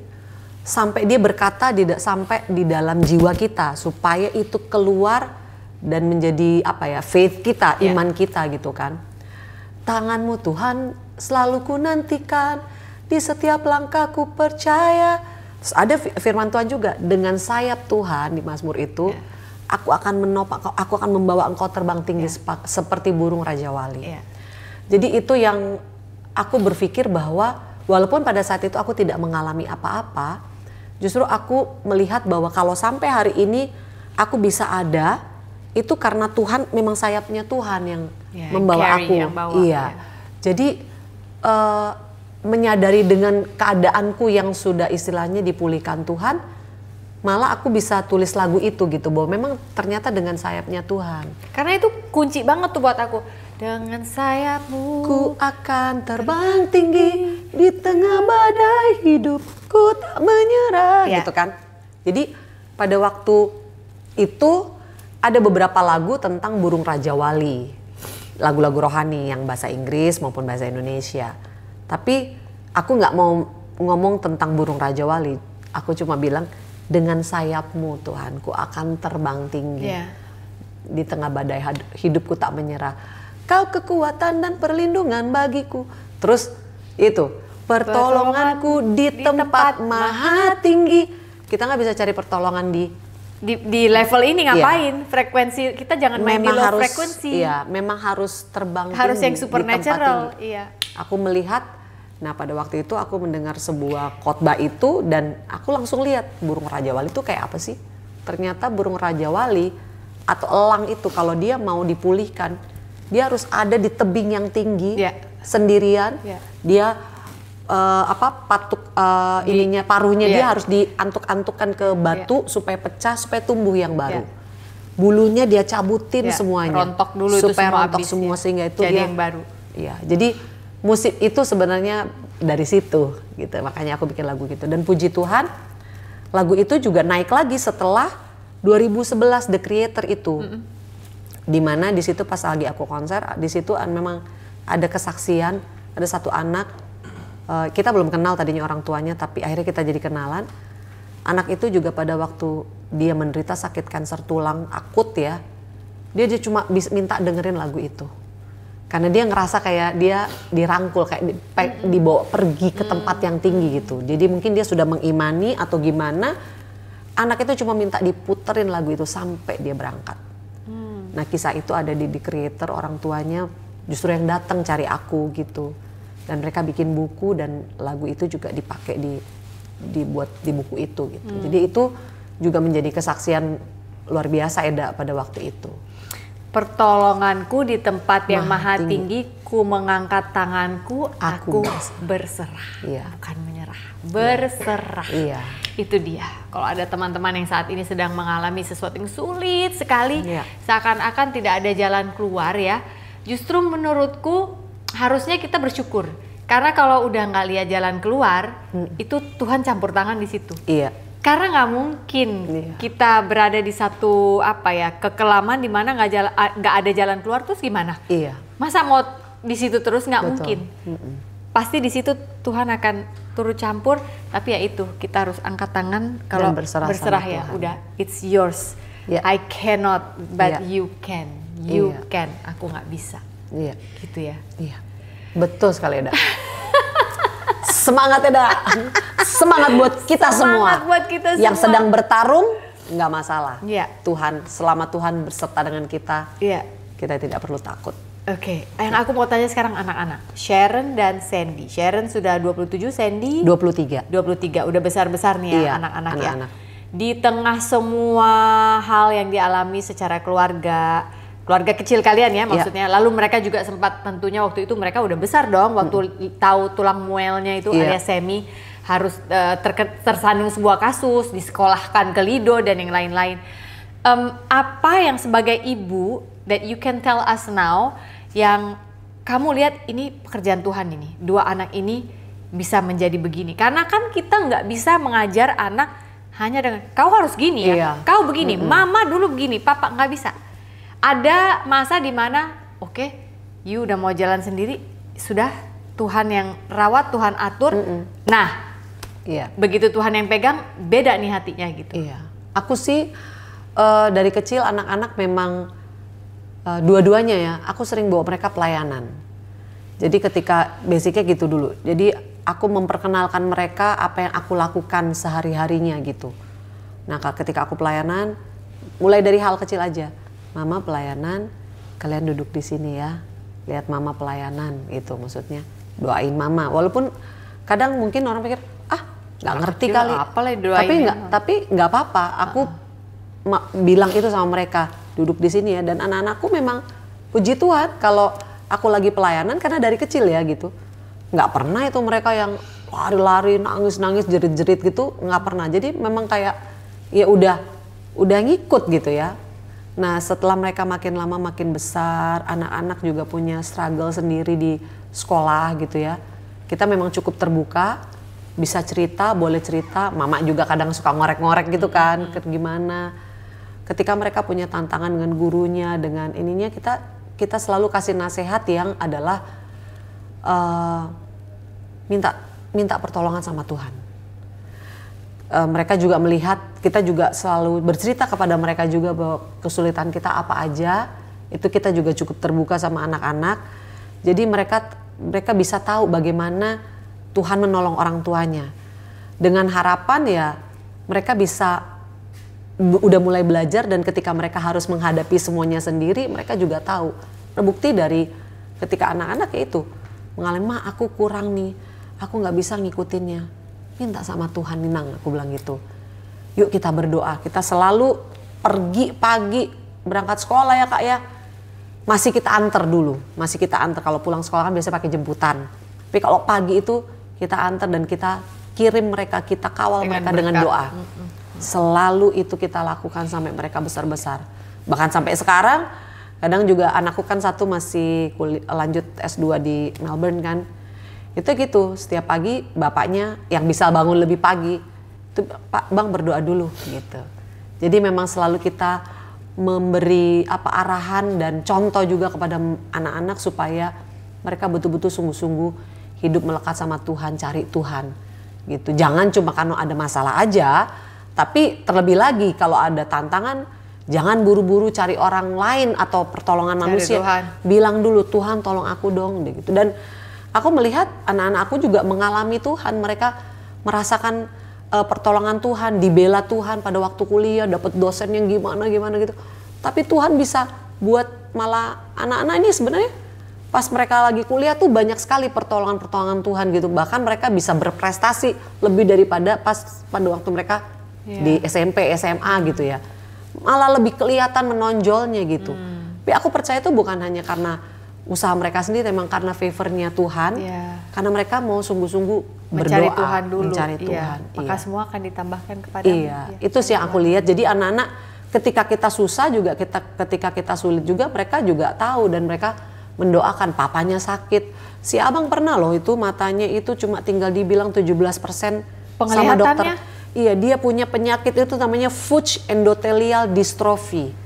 sampai dia berkata sampai di dalam jiwa kita supaya itu keluar dan menjadi faith kita, iman kita gitu kan. Tangan-Mu Tuhan selalu ku nantikan, di setiap langkahku percaya. Terus ada firman Tuhan juga, dengan sayap Tuhan di Mazmur itu aku akan menopang, aku akan membawa engkau terbang tinggi seperti burung Raja Wali. Jadi itu yang aku berpikir bahwa walaupun pada saat itu aku tidak mengalami apa-apa, justru aku melihat bahwa kalau sampai hari ini aku bisa ada, itu karena Tuhan, memang sayapnya Tuhan yang membawa aku. Jadi menyadari dengan keadaanku yang sudah istilahnya dipulihkan Tuhan, malah aku bisa tulis lagu itu gitu, bahwa memang ternyata dengan sayapnya Tuhan. Karena itu kunci banget tuh buat aku. Dengan sayapmu ku akan terbang tinggi, di tengah badai hidupku tak menyerah, gitu kan. Jadi pada waktu itu ada beberapa lagu tentang burung Raja Wali, lagu-lagu rohani yang bahasa Inggris maupun bahasa Indonesia. Tapi aku nggak mau ngomong tentang burung Raja Wali, aku cuma bilang, dengan sayapmu Tuhan ku akan terbang tinggi, di tengah badai hidupku tak menyerah. Kau kekuatan dan perlindungan bagiku. Terus itu, pertolonganku di tempat maha tinggi. Kita nggak bisa cari pertolongan di level ini ngapain? Frekuensi kita jangan main di low frekuensi. Iya, memang harus terbang tinggi. Harus yang supernatural. Aku melihat, nah pada waktu itu aku mendengar sebuah khotbah itu dan aku langsung lihat burung Raja Wali itu kayak apa sih? Ternyata burung Raja Wali atau elang itu kalau dia mau dipulihkan, dia harus ada di tebing yang tinggi sendirian. Dia paruhnya dia harus diantuk-antukkan ke batu supaya pecah, supaya tumbuh yang baru. Bulunya dia cabutin semuanya, rontok dulu supaya itu rontok semua sehingga itu jadi dia yang baru. Iya, jadi musik itu sebenarnya dari situ gitu. Makanya aku bikin lagu gitu, dan puji Tuhan lagu itu juga naik lagi setelah 2011 The Creator itu. Dimana di situ pas lagi aku konser, di situ memang ada kesaksian, ada satu anak kita belum kenal tadinya orang tuanya, tapi akhirnya kita jadi kenalan. Anak itu juga pada waktu dia menderita sakit kanker tulang akut ya, dia cuma bisa minta dengerin lagu itu. Karena dia ngerasa kayak dia dirangkul, kayak dibawa pergi ke tempat yang tinggi gitu. Jadi mungkin dia sudah mengimani atau gimana, anak itu cuma minta diputerin lagu itu sampai dia berangkat. Nah kisah itu ada di The Creator, orang tuanya justru yang datang cari aku gitu. Dan mereka bikin buku dan lagu itu juga dipakai dibuat di buku itu gitu. Jadi itu juga menjadi kesaksian luar biasa Eda pada waktu itu. Pertolonganku di tempat yang maha tinggi, ku mengangkat tanganku, aku berserah. Iya. Bukan menyerah, berserah. Iya. Itu dia. Kalau ada teman-teman yang saat ini sedang mengalami sesuatu yang sulit sekali, seakan-akan tidak ada jalan keluar ya. Justru menurutku harusnya kita bersyukur. Karena kalau udah nggak lihat jalan keluar, itu Tuhan campur tangan di situ. Iya. Karena nggak mungkin kita berada di satu kekelaman di mana nggak ada jalan keluar, terus gimana? Iya. Masa mau di situ terus? Nggak mungkin. Pasti di situ Tuhan akan turut campur. Tapi ya itu, kita harus angkat tangan kalau berserah ya. Tuhan. Udah, it's yours. I cannot, but you can. You can. Aku nggak bisa. Iya. Gitu ya. Iya. Betul sekali Eda. Semangat Eda. Semangat buat kita semua. Buat kita semua. Yang sedang bertarung nggak masalah. Iya. Tuhan, selama Tuhan berserta dengan kita, kita tidak perlu takut. Oke. Yang aku mau tanya sekarang anak-anak. Sharon dan Sandy. Sharon sudah 27, Sandy 23. 23. Udah besar-besar nih ya anak-anak ya. Di tengah semua hal yang dialami secara keluarga kecil kalian ya maksudnya. Lalu mereka juga sempat, tentunya waktu itu mereka udah besar dong waktu tahu tulang muelnya itu alias Semi harus tersandung sebuah kasus, disekolahkan ke Lido dan yang lain-lain. Apa yang sebagai ibu that you can tell us now yang kamu lihat ini pekerjaan Tuhan ini, dua anak ini bisa menjadi begini? Karena kan kita nggak bisa mengajar anak hanya dengan kau harus gini ya, kau begini, mama dulu begini, papa, nggak bisa. Ada masa di mana you udah mau jalan sendiri, sudah Tuhan yang rawat, Tuhan atur. Nah, begitu Tuhan yang pegang, beda nih hatinya gitu. Iya. Aku sih dari kecil anak-anak memang dua-duanya ya, aku sering bawa mereka pelayanan. Jadi ketika basicnya gitu dulu. Jadi aku memperkenalkan mereka apa yang aku lakukan sehari-harinya gitu. Nah ketika aku pelayanan, mulai dari hal kecil aja. Mama pelayanan, kalian duduk di sini ya, lihat mama pelayanan itu maksudnya, doain mama. Walaupun kadang mungkin orang pikir nggak ngerti kali, tapi nggak apa-apa. Aku bilang itu sama mereka, duduk di sini ya. Dan anak-anakku memang puji Tuhan kalau aku lagi pelayanan karena dari kecil ya gitu, nggak pernah itu mereka yang lari-lari, nangis-nangis, jerit-jerit gitu, nggak pernah. Jadi memang kayak ya udah ngikut gitu ya. Nah setelah mereka makin lama makin besar, anak-anak juga punya struggle sendiri di sekolah gitu ya. Kita memang cukup terbuka, bisa cerita, boleh cerita. Mama juga kadang suka ngorek-ngorek gitu kan, gimana. Ketika mereka punya tantangan dengan gurunya, dengan ininya, kita selalu kasih nasihat yang adalah minta pertolongan sama Tuhan. Mereka juga melihat, kita juga selalu bercerita kepada mereka juga bahwa kesulitan kita apa aja, itu kita juga cukup terbuka sama anak-anak. Jadi mereka bisa tahu bagaimana Tuhan menolong orang tuanya. Dengan harapan ya mereka bisa udah mulai belajar, dan ketika mereka harus menghadapi semuanya sendiri, mereka juga tahu. Terbukti dari ketika anak-anak ya itu mengalami, "Ma, aku kurang nih, aku nggak bisa ngikutinnya." Minta sama Tuhan, Ninang, aku bilang gitu. Yuk kita berdoa. Kita selalu pergi pagi berangkat sekolah ya Kak ya. Masih kita antar dulu, kalau pulang sekolah kan biasanya pakai jemputan. Tapi kalau pagi itu kita antar dan kita kirim mereka, kita kawal mereka dengan doa. Selalu itu kita lakukan sampai mereka besar-besar. Bahkan sampai sekarang, kadang juga anakku kan satu masih lanjut S2 di Melbourne kan. Itu gitu, setiap pagi bapaknya yang bisa bangun lebih pagi, itu Pak Bang berdoa dulu gitu. Jadi memang selalu kita memberi arahan dan contoh juga kepada anak-anak supaya mereka betul-betul sungguh-sungguh hidup melekat sama Tuhan, cari Tuhan gitu. Jangan cuma karena ada masalah aja, tapi terlebih lagi kalau ada tantangan, jangan buru-buru cari orang lain atau pertolongan manusia. Tuhan. Bilang dulu, Tuhan tolong aku dong gitu. Dan aku melihat anak-anak aku juga mengalami Tuhan, mereka merasakan pertolongan Tuhan, dibela Tuhan pada waktu kuliah, dapat dosen yang gimana gitu. Tapi Tuhan bisa buat malah anak-anak ini sebenarnya pas mereka lagi kuliah tuh banyak sekali pertolongan Tuhan gitu. Bahkan mereka bisa berprestasi lebih daripada pada waktu mereka di SMP, SMA gitu ya. Malah lebih kelihatan menonjolnya gitu. Tapi aku percaya itu bukan hanya karena usaha mereka sendiri, memang karena favornya Tuhan. Karena mereka mau sungguh-sungguh mencari berdoa, Tuhan dulu. mencari Tuhan. Maka semua akan ditambahkan kepadamu. Itu sih yang aku lihat. Jadi anak-anak ketika kita susah juga, ketika kita sulit juga, mereka juga tahu dan mereka mendoakan. Papanya sakit, si abang pernah loh itu matanya itu cuma tinggal dibilang 17% sama dokter. Iya, dia punya penyakit itu namanya Fuchs endothelial dystrophy.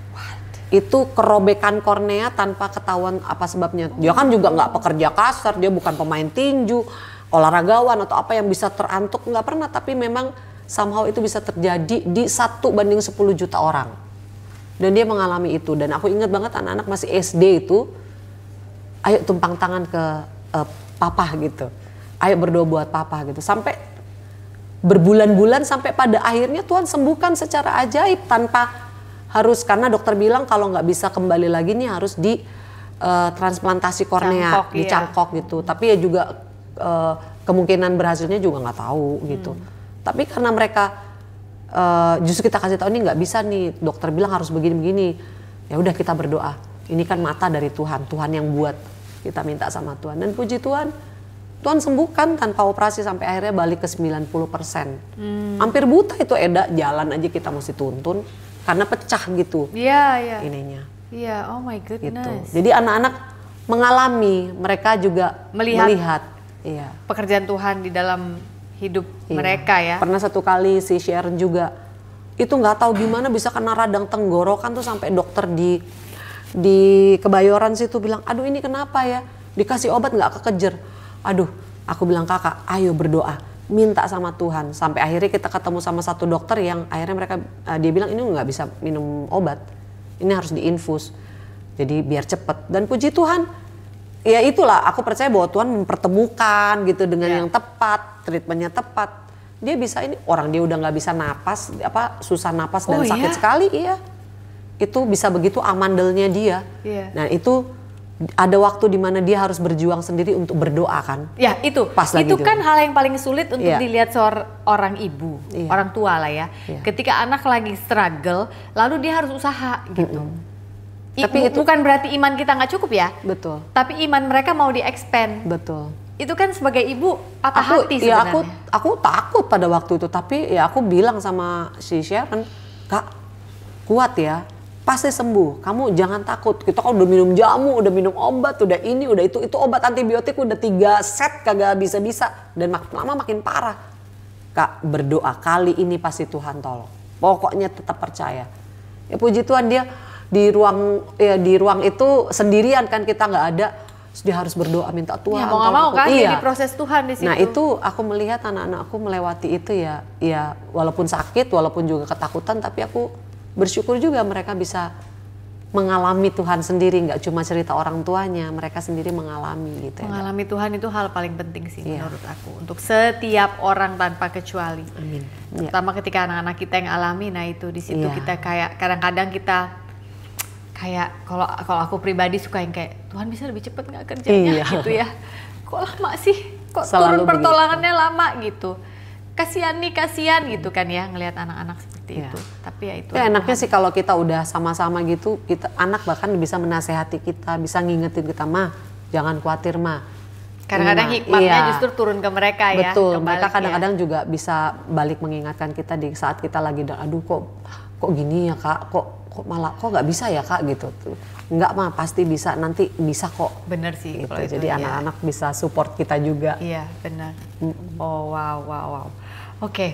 Itu kerobekan kornea tanpa ketahuan apa sebabnya. Dia kan juga nggak pekerja kasar, dia bukan pemain tinju, olahragawan atau apa yang bisa terantuk, nggak pernah. Tapi memang somehow itu bisa terjadi di 1/10 juta orang. Dan dia mengalami itu. Dan aku ingat banget anak-anak masih SD itu, ayo tumpang tangan ke papa gitu. Ayo berdoa buat papa gitu. Sampai berbulan-bulan sampai pada akhirnya Tuhan sembuhkan secara ajaib tanpa harus, karena dokter bilang kalau nggak bisa kembali lagi nih harus di transplantasi kornea, dicangkok gitu. Tapi ya juga kemungkinan berhasilnya juga nggak tahu gitu. Tapi karena mereka justru kita kasih tahu ini nggak bisa nih, dokter bilang harus begini-begini. Ya udah kita berdoa. Ini kan mata dari Tuhan, Tuhan yang buat, kita minta sama Tuhan. Dan puji Tuhan, Tuhan sembuhkan tanpa operasi sampai akhirnya balik ke 90%. Hampir buta itu Eda, jalan aja kita mesti tuntun karena pecah gitu. Iya. Ininya. Iya, oh my goodness. Gitu. Jadi anak-anak mengalami, mereka juga melihat pekerjaan Tuhan di dalam hidup mereka ya. Pernah satu kali si Sharon juga itu nggak tahu gimana bisa kena radang tenggorokan tuh sampai dokter di Kebayoran situ bilang, aduh ini kenapa ya, dikasih obat nggak kekejer. Aduh, aku bilang kakak, ayo berdoa, minta sama Tuhan. Sampai akhirnya kita ketemu sama satu dokter yang akhirnya dia bilang ini nggak bisa minum obat, ini harus diinfus. Jadi biar cepet. Dan puji Tuhan, ya itulah aku percaya bahwa Tuhan mempertemukan gitu dengan yang tepat, treatmentnya tepat. Dia bisa ini, orang dia udah nggak bisa napas, susah napas dan sakit sekali, itu bisa begitu amandelnya dia. Nah itu ada waktu di mana dia harus berjuang sendiri untuk berdoa kan. Ya itu. Itu kan hal yang paling sulit untuk dilihat seorang ibu, orang tua lah ya. Ketika anak lagi struggle, lalu dia harus usaha gitu. Tapi itu bukan berarti iman kita nggak cukup ya. Betul. Tapi iman mereka mau di-expand. Betul. Itu kan sebagai ibu patah hati sebenarnya. Ya aku takut pada waktu itu. Tapi ya aku bilang sama si Sharon, Kak kuat ya. Pasti sembuh, kamu jangan takut. Kita kan udah minum jamu, udah minum obat, udah ini, udah itu obat antibiotik udah 3 set kagak bisa-bisa. Dan makin lama makin parah. Kak berdoa, kali ini pasti Tuhan tolong. Pokoknya tetap percaya. Ya puji Tuhan dia di ruang itu sendirian kan, kita nggak ada. Terus dia harus berdoa minta Tuhan. Ya mau nggak mau kan, jadi proses Tuhan di situ. Nah itu aku melihat anak-anakku melewati itu ya walaupun sakit, walaupun juga ketakutan, tapi aku bersyukur juga mereka bisa mengalami Tuhan sendiri, nggak cuma cerita orang tuanya, mereka sendiri mengalami gitu. Mengalami Tuhan itu hal paling penting sih menurut aku, untuk setiap orang tanpa kecuali. Amin. Terutama ketika anak-anak kita yang alami, nah itu di situ kita kayak kadang-kadang kita kayak kalau aku pribadi suka yang kayak Tuhan bisa lebih cepat nggak kerjanya gitu ya. Kok lama sih? Kok selalu turun pertolongannya lama gitu. Kasihan gitu kan ya ngelihat anak-anak seperti itu. Tapi ya itu. Enaknya sih kalau kita udah sama-sama gitu, anak bahkan bisa menasehati kita, bisa ngingetin kita, mah jangan khawatir mah. Kadang-kadang hikmatnya justru turun ke mereka ya. Betul. Mereka kadang-kadang juga bisa balik mengingatkan kita di saat kita lagi aduh kok gini ya kak, kok malah kok nggak bisa ya kak gitu. Enggak mah pasti bisa, nanti bisa kok. Bener sih. Gitu. Jadi anak-anak bisa support kita juga. Iya benar. Oh wow. Oke,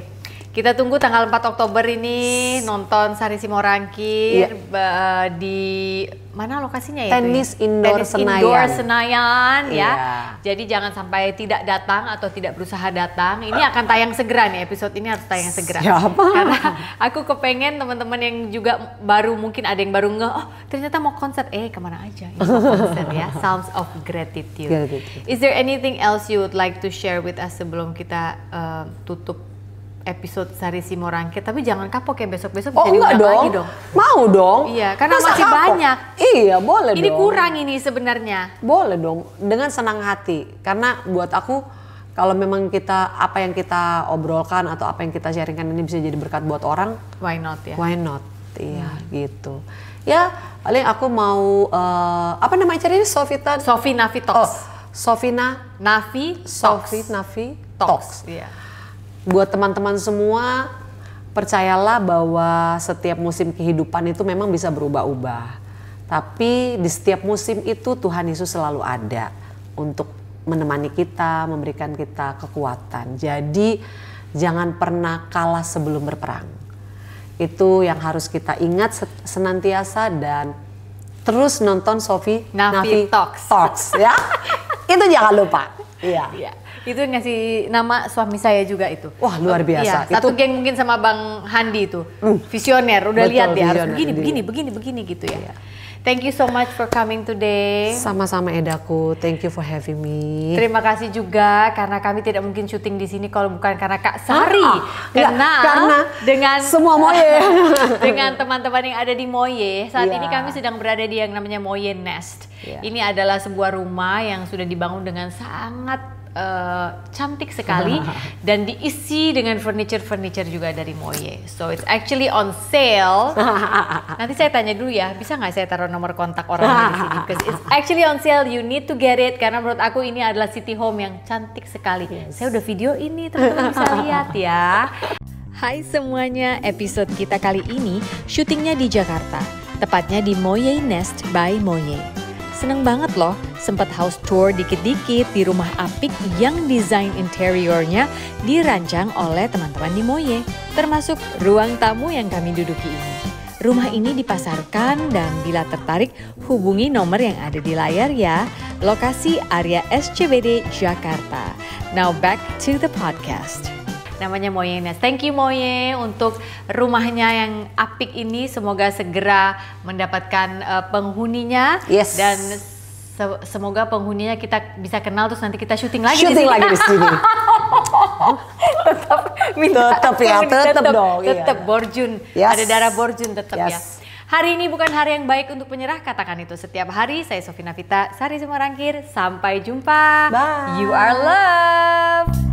Kita tunggu tanggal 4 Oktober ini nonton Sari Simorangkir di mana lokasinya ya? Tenis Indoor Senayan. Indoor Senayan ya. Iya. Jadi jangan sampai tidak datang atau tidak berusaha datang. Ini akan tayang segera nih, episode ini harus tayang segera. Siapa? Karena aku kepengen teman-teman yang juga baru, mungkin ada yang baru nggak, oh ternyata mau konser, kemana aja? Ini mau konser ya, Sounds of Gratitude. Is there anything else you would like to share with us sebelum kita tutup episode Sari Simorangkir? Tapi jangan kapok ya, besok-besok bisa diundang lagi dong. Mau dong. Iya, karena Masa masih kapok? banyak. Iya, boleh Ini dong. kurang ini sebenarnya. Boleh dong, dengan senang hati. Karena buat aku, kalau memang apa yang kita obrolkan atau apa yang kita sharingkan ini bisa jadi berkat buat orang, Why not ya? why not? Iya, gitu. Ya, paling aku mau apa nama acara ini? Sofi Navi Talks. Sofina Navi Talks. Iya. Buat teman-teman semua, percayalah bahwa setiap musim kehidupan itu memang bisa berubah-ubah. Tapi di setiap musim itu Tuhan Yesus selalu ada untuk menemani kita, memberikan kita kekuatan. Jadi jangan pernah kalah sebelum berperang. Itu yang harus kita ingat senantiasa, dan terus nonton Sofi Navi Talks ya. Itu jangan lupa. Iya. Itu ngasih nama suami saya juga itu. Wah, luar biasa. Iya, satu geng mungkin sama Bang Handi itu. Visioner, udah Betul, lihat ya, harus visioner. begini gitu ya. Thank you so much for coming today. Sama-sama Edaku, thank you for having me. Terima kasih juga karena kami tidak mungkin syuting di sini kalau bukan karena Kak Sari. Karena dengan semua Moye. dengan teman-teman yang ada di Moye. Saat ini kami sedang berada di yang namanya Moye Nest. Ini adalah sebuah rumah yang sudah dibangun dengan sangat cantik sekali dan diisi dengan furniture juga dari Moye. So it's actually on sale. Nanti saya tanya dulu ya, bisa nggak saya taruh nomor kontak orang di sini? Because it's actually on sale. You need to get it karena menurut aku ini adalah city home yang cantik sekali. Saya udah video ini, teman-teman bisa lihat ya. Hai semuanya, episode kita kali ini syutingnya di Jakarta, tepatnya di Moye Nest by Moye. Seneng banget loh, sempat house tour dikit-dikit di rumah apik yang desain interiornya dirancang oleh teman-teman di Moye, termasuk ruang tamu yang kami duduki ini. Rumah ini dipasarkan dan bila tertarik hubungi nomor yang ada di layar ya. Lokasi area SCBD Jakarta. Now back to the podcast. Namanya Moye Nest. Thank you Moye untuk rumahnya yang apik ini. Semoga segera mendapatkan penghuninya. Yes. Dan semoga penghuninya kita bisa kenal terus nanti kita syuting lagi di sini. tetap dong. Tetap Borjun. Yes. Ada darah Borjun tetap ya. Yes. Hari ini bukan hari yang baik untuk menyerah, katakan itu setiap hari. Saya Sofi Navita, Sari Simorangkir. Sampai jumpa. Bye. You are loved.